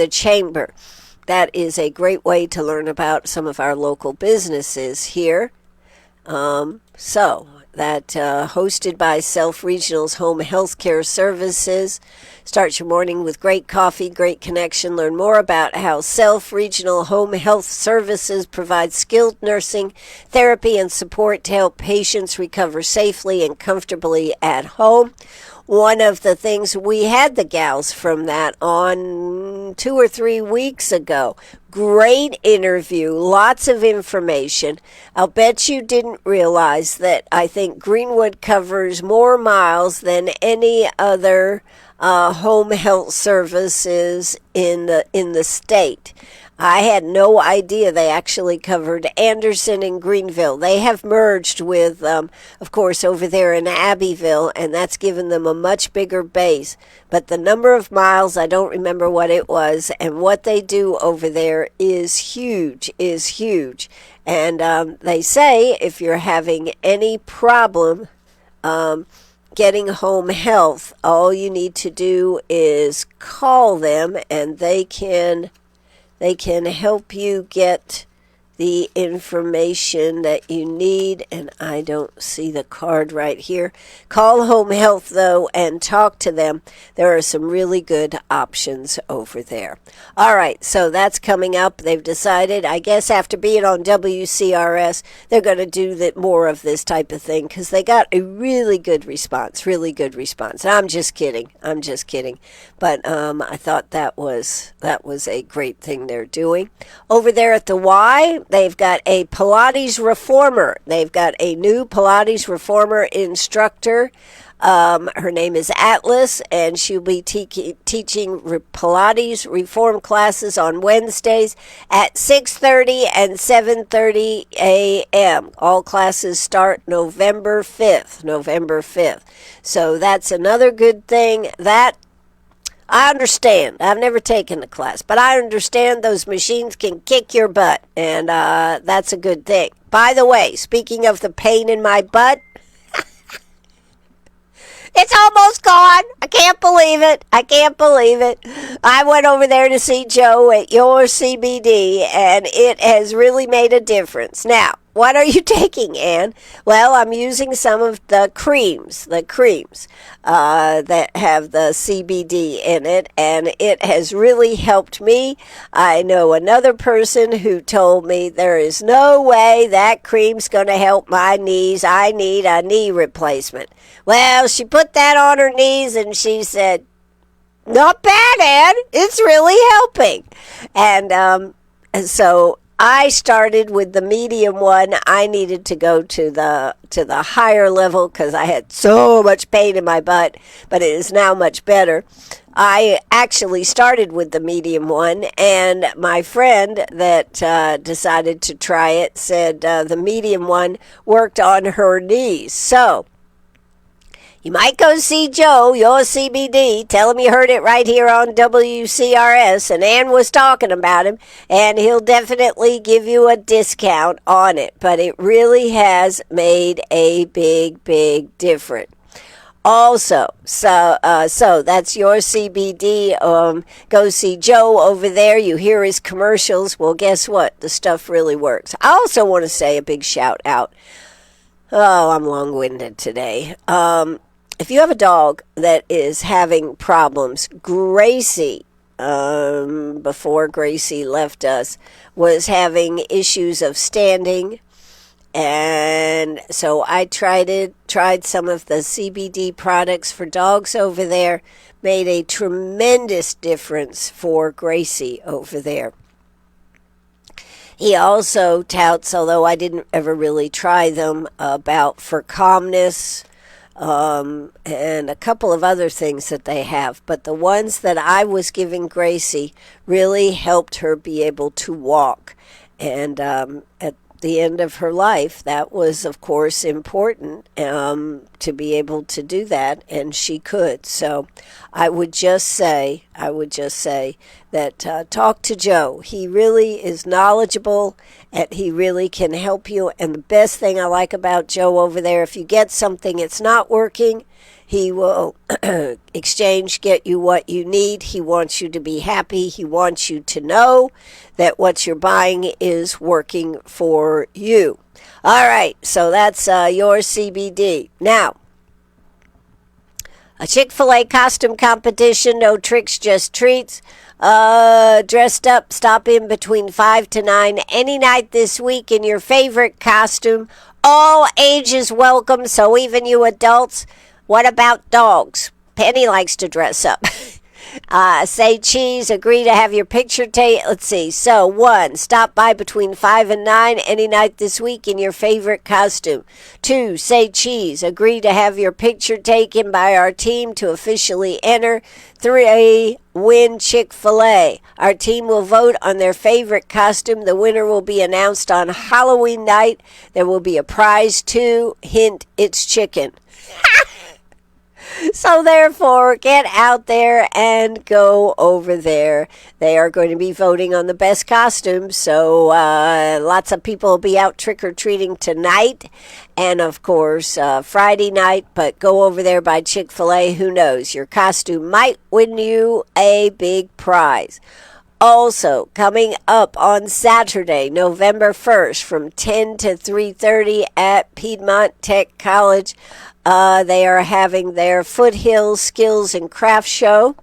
chamber. That is a great way to learn about some of our local businesses here. Hosted by Self Regional's Home Healthcare Services. Start your morning with great coffee, great connection. Learn more about how Self Regional Home Health Services provides skilled nursing, therapy, and support to help patients recover safely and comfortably at home. One of the things, we had the gals from that on 2 or 3 weeks ago. Great interview, lots of information. I'll bet you didn't realize that I think Greenwood covers more miles than any other home health services in the state. I had no idea they actually covered Anderson and Greenville. They have merged with, of course, over there in Abbeville, and that's given them a much bigger base. But the number of miles, I don't remember what it was, and what they do over there is huge. And they say if you're having any problem getting home health, all you need to do is call them, and they can help you get the information that you need. And I don't see the card right here. Call Home Health, though, and talk to them. There are some really good options over there. All right, so that's coming up. They've decided, I guess after being on WCRS, they're going to do more of this type of thing because they got a really good response. I'm just kidding. But I thought that was a great thing they're doing. Over there at the Y, they've got a Pilates reformer. They've got a new Pilates reformer instructor. Her name is Atlas, and she'll be teaching Pilates reform classes on Wednesdays at 6:30 and 7:30 a.m. All classes start November 5th. So that's another good thing. That I understand. I've never taken the class, but I understand those machines can kick your butt, and that's a good thing. By the way, speaking of the pain in my butt, it's almost gone. I can't believe it. I went over there to see Joe at your CBD, and it has really made a difference. Now, what are you taking, Ann? Well, I'm using some of the creams that have the CBD in it, and it has really helped me. I know another person who told me there is no way that cream's going to help my knees. I need a knee replacement. Well, she put that on her knees, and she said, not bad, Ann. It's really helping. And so I started with the medium one. I needed to go to the higher level because I had so much pain in my butt, but it is now much better. I actually started with the medium one, and my friend that decided to try it said the medium one worked on her knees. So you might go see Joe, your CBD. Tell him you heard it right here on WCRS, and Ann was talking about him, and he'll definitely give you a discount on it. But it really has made a big, big difference. Also, so that's your CBD. Go see Joe over there. You hear his commercials. Well, guess what? The stuff really works. I also want to say a big shout out. Oh, I'm long-winded today. If you have a dog that is having problems, Gracie, before Gracie left us, was having issues of standing. And so I tried some of the CBD products for dogs over there, made a tremendous difference for Gracie over there. He also touts, although I didn't ever really try them, for calmness, and a couple of other things that they have. But the ones that I was giving Gracie really helped her be able to walk. And the end of her life, that was, of course, important to be able to do that, and she could. So I would just say that talk to Joe. He really is knowledgeable, and he really can help you. And the best thing I like about Joe over there, if you get something that's not working, he will get you what you need. He wants you to be happy. He wants you to know that what you're buying is working for you. All right, so that's your CBD. Now, a Chick-fil-A costume competition, no tricks, just treats. Dressed up, stop in between 5 to 9 any night this week in your favorite costume. All ages welcome, so even you adults. What about dogs? Penny likes to dress up. Say cheese, agree to have your picture taken. Let's see. So, 1, stop by between 5 and 9 any night this week in your favorite costume. 2, say cheese, agree to have your picture taken by our team to officially enter. 3, win Chick-fil-A. Our team will vote on their favorite costume. The winner will be announced on Halloween night. There will be a prize too. Hint, it's chicken. So therefore, get out there and go over there. They are going to be voting on the best costumes, so lots of people will be out trick-or-treating tonight and, of course, Friday night. But go over there by Chick-fil-A. Who knows? Your costume might win you a big prize. Also, coming up on Saturday, November 1st, from 10 to 3:30 at Piedmont Tech College, they are having their Foothills Skills and Craft Show.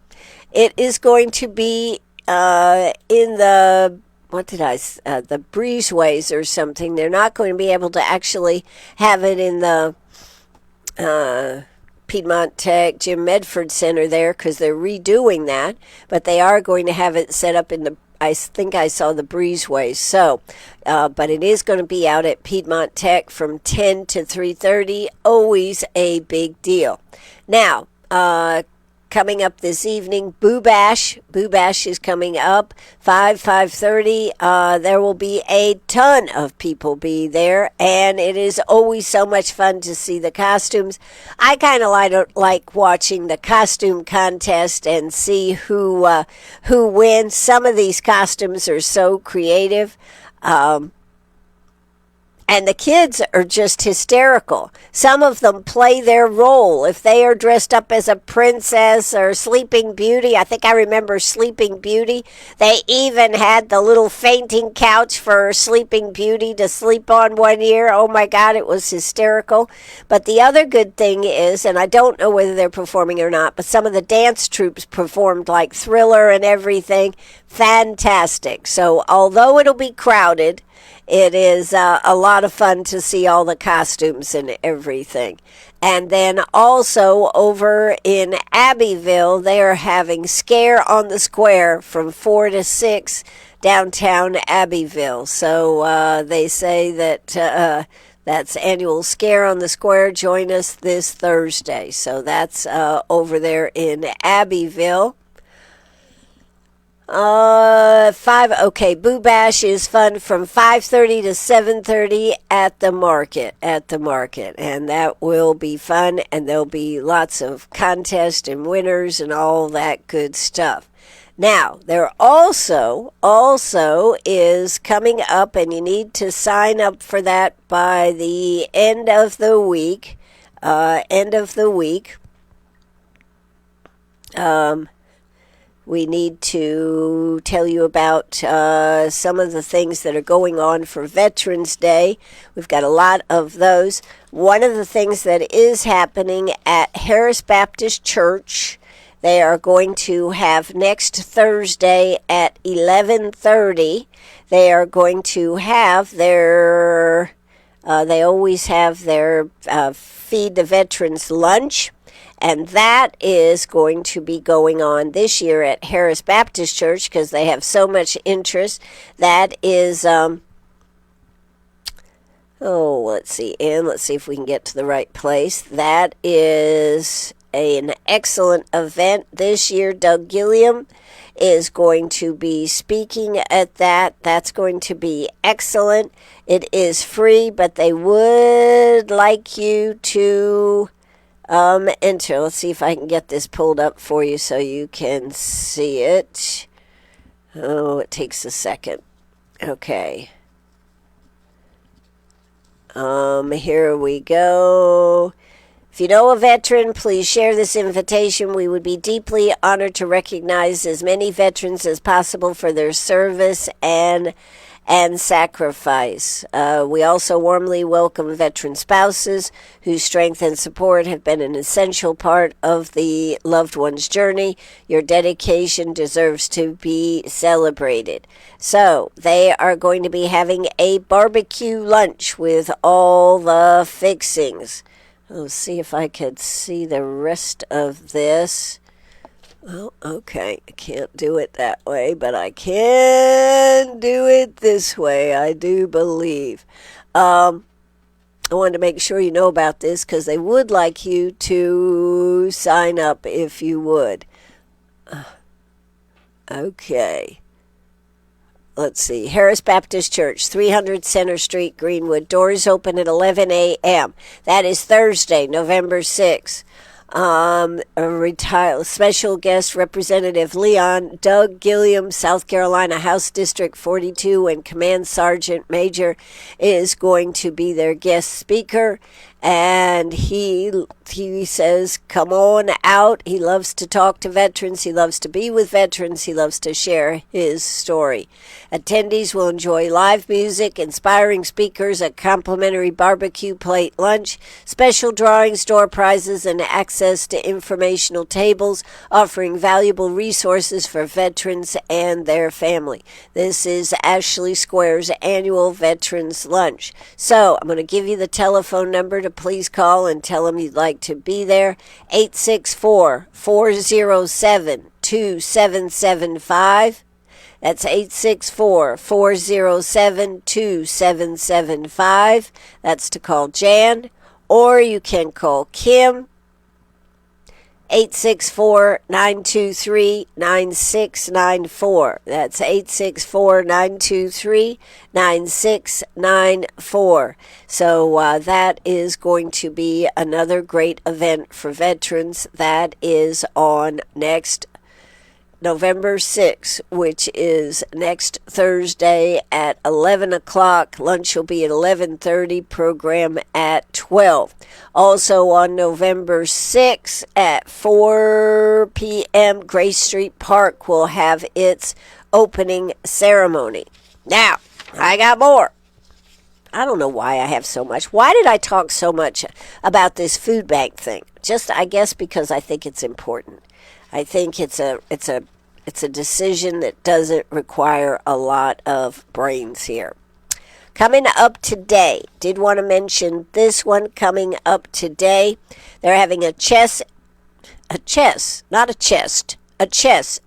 It is going to be in the, the breezeways or something. They're not going to be able to actually have it in the Piedmont Tech Jim Medford Center there because they're redoing that, but they are going to have it set up in the, I think I saw the breezeways. So, but it is going to be out at Piedmont Tech from 10 to 3:30. Always a big deal. Now, coming up this evening, Boo Bash. Boo Bash is coming up 5:30. There will be a ton of people be there, and it is always so much fun to see the costumes. I kind of like watching the costume contest and see who wins. Some of these costumes are so creative. And the kids are just hysterical. Some of them play their role. If they are dressed up as a princess or Sleeping Beauty, I think I remember Sleeping Beauty. They even had the little fainting couch for Sleeping Beauty to sleep on one year. Oh my God, it was hysterical. But the other good thing is, and I don't know whether they're performing or not, but some of the dance troupes performed like Thriller and everything. Fantastic. So although it'll be crowded, it is a lot of fun to see all the costumes and everything. And then also over in Abbeville, they are having Scare on the Square from 4 to 6 downtown Abbeville. So they say that that's annual Scare on the Square. Join us this Thursday. So that's over there in Abbeville. Boo Bash is fun from 5:30 to 7:30 at the market, and that will be fun, and there'll be lots of contests and winners and all that good stuff. Now, there also is coming up, and you need to sign up for that by the end of the week, we need to tell you about some of the things that are going on for Veterans Day. We've got a lot of those. One of the things that is happening at Harris Baptist Church, they are going to have next Thursday at 11:30. They are going to have their, they always have their Feed the Veterans lunch. And that is going to be going on this year at Harris Baptist Church because they have so much interest. That is, let's see if we can get to the right place. That is an excellent event this year. Doug Gilliam is going to be speaking at that. That's going to be excellent. It is free, but they would like you to enter. Let's see if I can get this pulled up for you so you can see it. Oh, it takes a second. Okay. Here we go. If you know a veteran, please share this invitation. We would be deeply honored to recognize as many veterans as possible for their service and sacrifice. We also warmly welcome veteran spouses whose strength and support have been an essential part of the loved one's journey. Your dedication deserves to be celebrated. So, they are going to be having a barbecue lunch with all the fixings. Let's see if I could see the rest of this. Well, okay, I can't do it that way, but I can do it this way, I do believe. I wanted to make sure you know about this because they would like you to sign up if you would. Okay. Let's see. Harris Baptist Church, 300 Center Street, Greenwood. Doors open at 11 a.m. That is Thursday, November 6th. Special guest Representative Leon Doug Gilliam, South Carolina House District 42, and Command Sergeant Major is going to be their guest speaker. And he says, come on out. He loves to talk to veterans. He loves to be with veterans. He loves to share his story. Attendees will enjoy live music, inspiring speakers, a complimentary barbecue plate lunch, special drawings, door prizes, and access to informational tables offering valuable resources for veterans and their family. This is Ashley Square's annual Veterans Lunch. So I'm going to give you the telephone number to please call and tell them you'd like to be there. 864-407-2775. That's 864-407-2775. That's to call Jan. Or you can call Kim. 864-923-9694. That's 864-923-9694. So that is going to be another great event for veterans. That is on next November 6th, which is next Thursday at 11 o'clock. Lunch will be at 11:30, program at 12. Also on November 6th at 4 p.m., Grace Street Park will have its opening ceremony. Now, I got more. I don't know why I have so much. Why did I talk so much about this food bank thing? Just, I guess, because I think it's important. I think it's a decision that doesn't require a lot of brains here. Coming up today, did want to mention this one coming up today. They're having a chess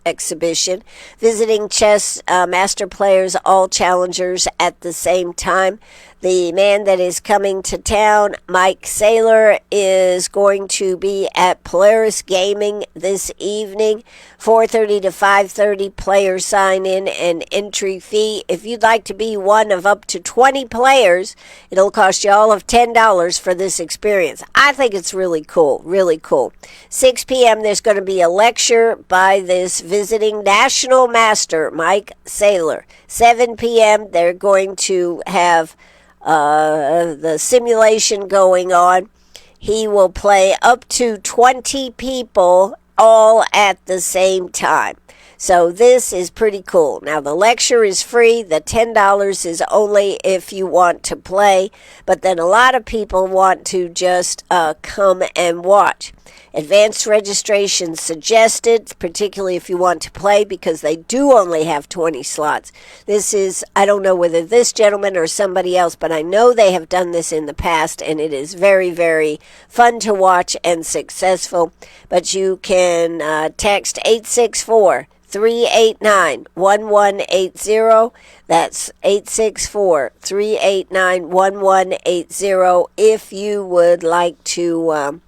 exhibition, visiting chess master players, all challengers at the same time. The man that is coming to town, Mike Saylor, is going to be at Polaris Gaming this evening, 4:30 to 5:30. Players sign in and entry fee. If you'd like to be one of up to 20 players, it'll cost you all of $10 for this experience. I think it's really cool, really cool. 6 p.m. there's going to be a lecture by this visiting national master, Mike Saylor. 7 p.m. they're going to have the simulation going on. He will play up to 20 people all at the same time. So this is pretty cool. Now the lecture is free. The $10 is only if you want to play. But then a lot of people want to just come and watch. Advanced registration suggested, particularly if you want to play, because they do only have 20 slots. This is, I don't know whether this gentleman or somebody else, but I know they have done this in the past, and it is very, very fun to watch and successful. But you can text 864-389-1180. That's 864-389-1180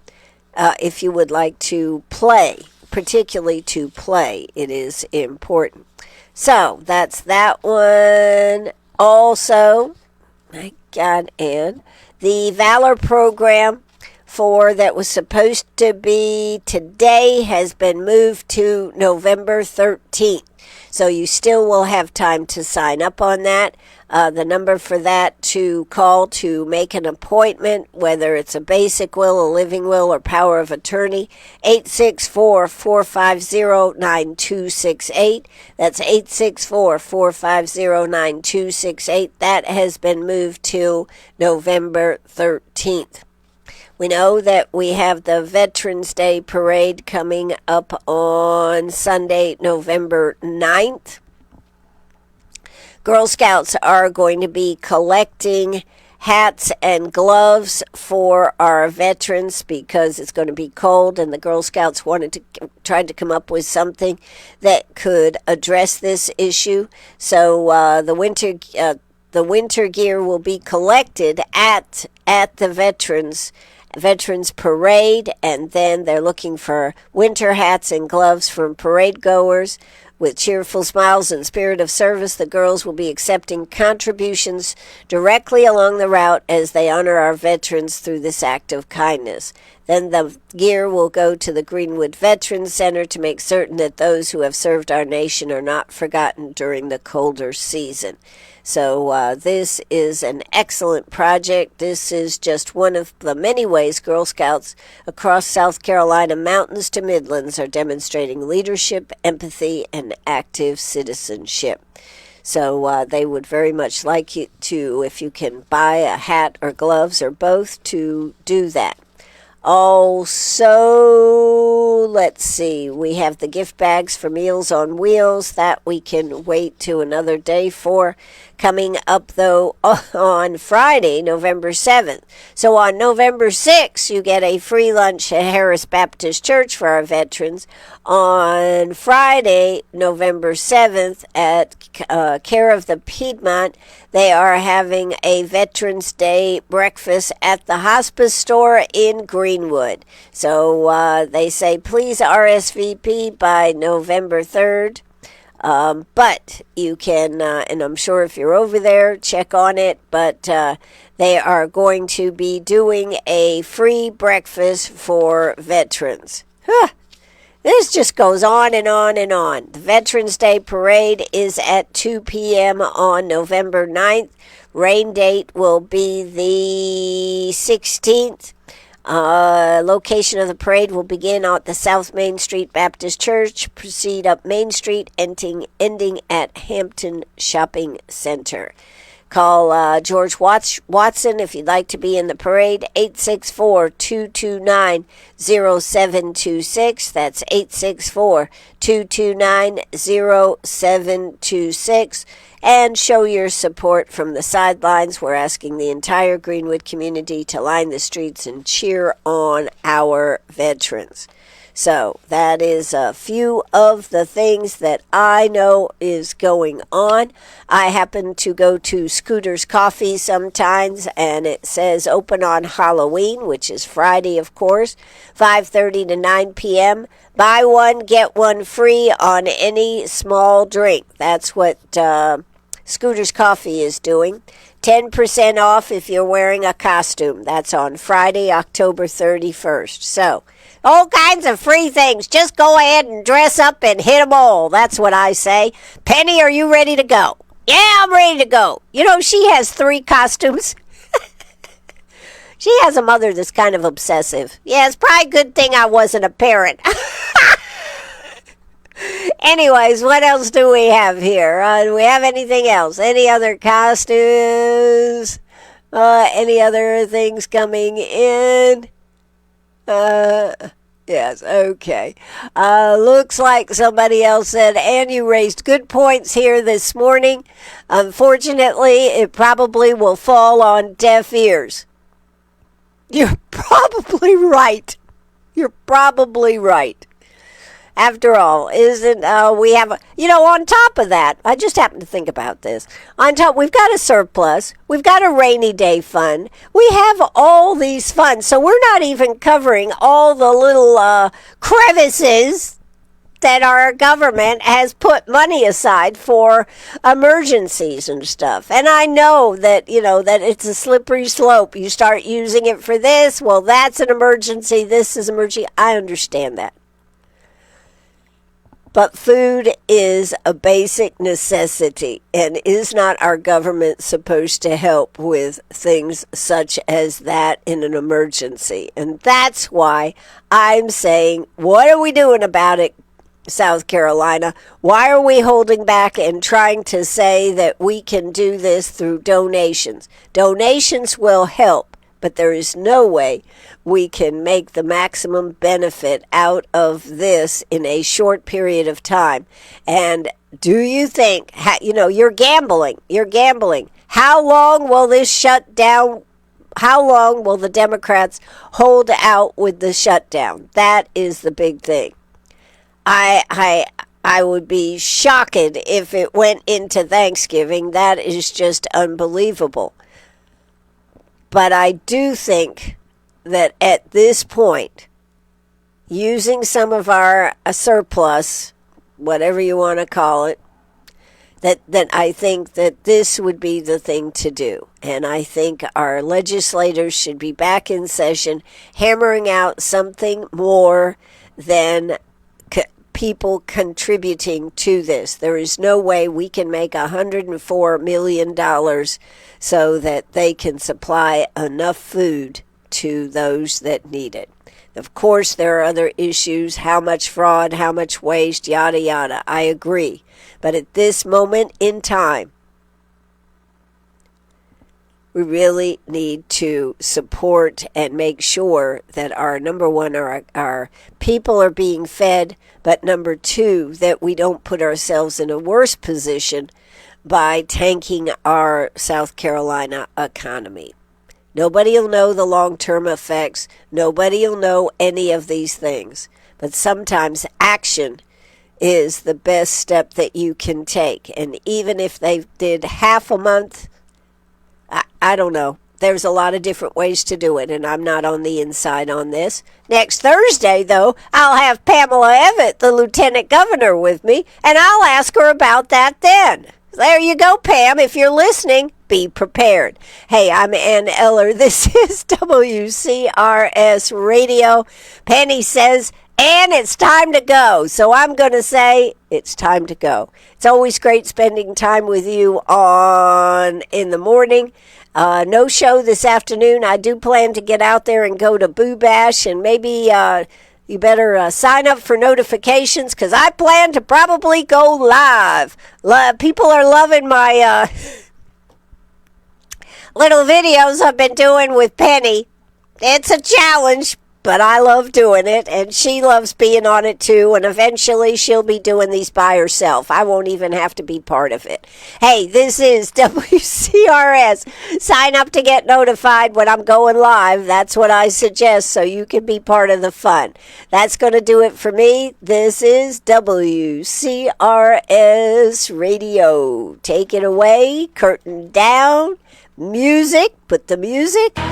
if you would like to play particularly to play. It is important. So that's that one. Also, my God, Ann, the Valor program that was supposed to be today has been moved to November 13th. So you still will have time to sign up on that. The number for that to call to make an appointment, whether it's a basic will, a living will, or power of attorney, 864-450-9268. That's 864-450-9268. That has been moved to November 13th. We know that we have the Veterans Day Parade coming up on Sunday, November 9th. Girl Scouts are going to be collecting hats and gloves for our veterans because it's going to be cold, and the Girl Scouts tried to come up with something that could address this issue. So the winter gear will be collected at the Veterans Parade, and then they're looking for winter hats and gloves from parade goers. With cheerful smiles and spirit of service, the girls will be accepting contributions directly along the route as they honor our veterans through this act of kindness. Then the gear will go to the Greenwood Veterans Center to make certain that those who have served our nation are not forgotten during the colder season. So this is an excellent project. This is just one of the many ways Girl Scouts across South Carolina mountains to Midlands are demonstrating leadership, empathy, and active citizenship. So they would very much like you to, if you can buy a hat or gloves or both, to do that. Also, let's see, we have the gift bags for Meals on Wheels. That we can wait to another day for. Coming up, though, on Friday, November 7th. So on November 6th, you get a free lunch at Harris Baptist Church for our veterans. On Friday, November 7th, at Care of the Piedmont, they are having a Veterans Day breakfast at the Hospice Store in Greenwood. So they say, please RSVP by November 3rd. But you can, and I'm sure if you're over there, check on it, but they are going to be doing a free breakfast for veterans. This just goes on and on and on. The Veterans Day Parade is at 2 p.m. on November 9th. Rain date will be the 16th. Location of the parade will begin at the South Main Street Baptist Church, proceed up Main Street, ending at Hampton Shopping Center. Call George Watson if you'd like to be in the parade, 864-229-0726. That's 864-229-0726. And show your support from the sidelines. We're asking the entire Greenwood community to line the streets and cheer on our veterans. So that is a few of the things that I know is going on. I happen to go to Scooter's Coffee sometimes, and it says open on Halloween, which is Friday, of course, 5:30 to 9 p.m. Buy one, get one free on any small drink. That's what Scooter's Coffee is doing. 10% off if you're wearing a costume. That's on Friday, October 31st. So, all kinds of free things. Just go ahead and dress up and hit them all. That's what I say. Penny, are you ready to go? Yeah, I'm ready to go. You know, she has 3 costumes. She has a mother that's kind of obsessive. Yeah, it's probably a good thing I wasn't a parent. Anyways, what else do we have here? Do we have anything else? Any other costumes? Any other things coming in? Yes, okay. Looks like somebody else said, and you raised good points here this morning. Unfortunately, it probably will fall on deaf ears. You're probably right. You're probably right. After all, isn't we have on top of that, I just happened to think about this. On top, we've got a surplus, we've got a rainy day fund, we have all these funds, so we're not even covering all the little crevices that our government has put money aside for emergencies and stuff. And I know that, that it's a slippery slope. You start using it for this, well, that's an emergency, this is emergency. I understand that. But food is a basic necessity, and is not our government supposed to help with things such as that in an emergency? And that's why I'm saying, what are we doing about it, South Carolina? Why are we holding back and trying to say that we can do this through donations? Donations will help, but there is no way we can make the maximum benefit out of this in a short period of time. And do you think, you're gambling. How long will this shut down? How long will the Democrats hold out with the shutdown? That is the big thing. I would be shocked if it went into Thanksgiving. That is just unbelievable. But I do think that at this point, using some of our surplus, whatever you want to call it, that I think that this would be the thing to do. And I think our legislators should be back in session, hammering out something more than people contributing to this. There is no way we can make $104 million so that they can supply enough food to those that need it. Of course, there are other issues, how much fraud, how much waste, yada, yada. I agree. But at this moment in time, we really need to support and make sure that our, number one, our people are being fed, but number two, that we don't put ourselves in a worse position by tanking our South Carolina economy. Nobody will know the long-term effects. Nobody will know any of these things. But sometimes action is the best step that you can take. And even if they did half a month, I don't know. There's a lot of different ways to do it, and I'm not on the inside on this. Next Thursday, though, I'll have Pamela Evett, the Lieutenant Governor, with me, and I'll ask her about that then. There you go, Pam. If you're listening, be prepared. Hey, I'm Ann Eller. This is WCRS Radio. Penny says, and it's time to go. So I'm going to say it's time to go. It's always great spending time with you in the morning. No show this afternoon. I do plan to get out there and go to Boo Bash, and maybe you better sign up for notifications, because I plan to probably go live. People are loving my little videos I've been doing with Penny. It's a challenge, but I love doing it, and she loves being on it too, and eventually she'll be doing these by herself. I won't even have to be part of it. Hey, this is WCRS. Sign up to get notified when I'm going live. That's what I suggest, so you can be part of the fun. That's going to do it for me. This is WCRS Radio. Take it away. Curtain down. Music. Put the music. Keep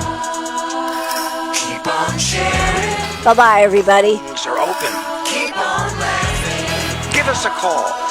on sharing. Bye-bye, everybody. Are open. Keep on laughing. Give us a call.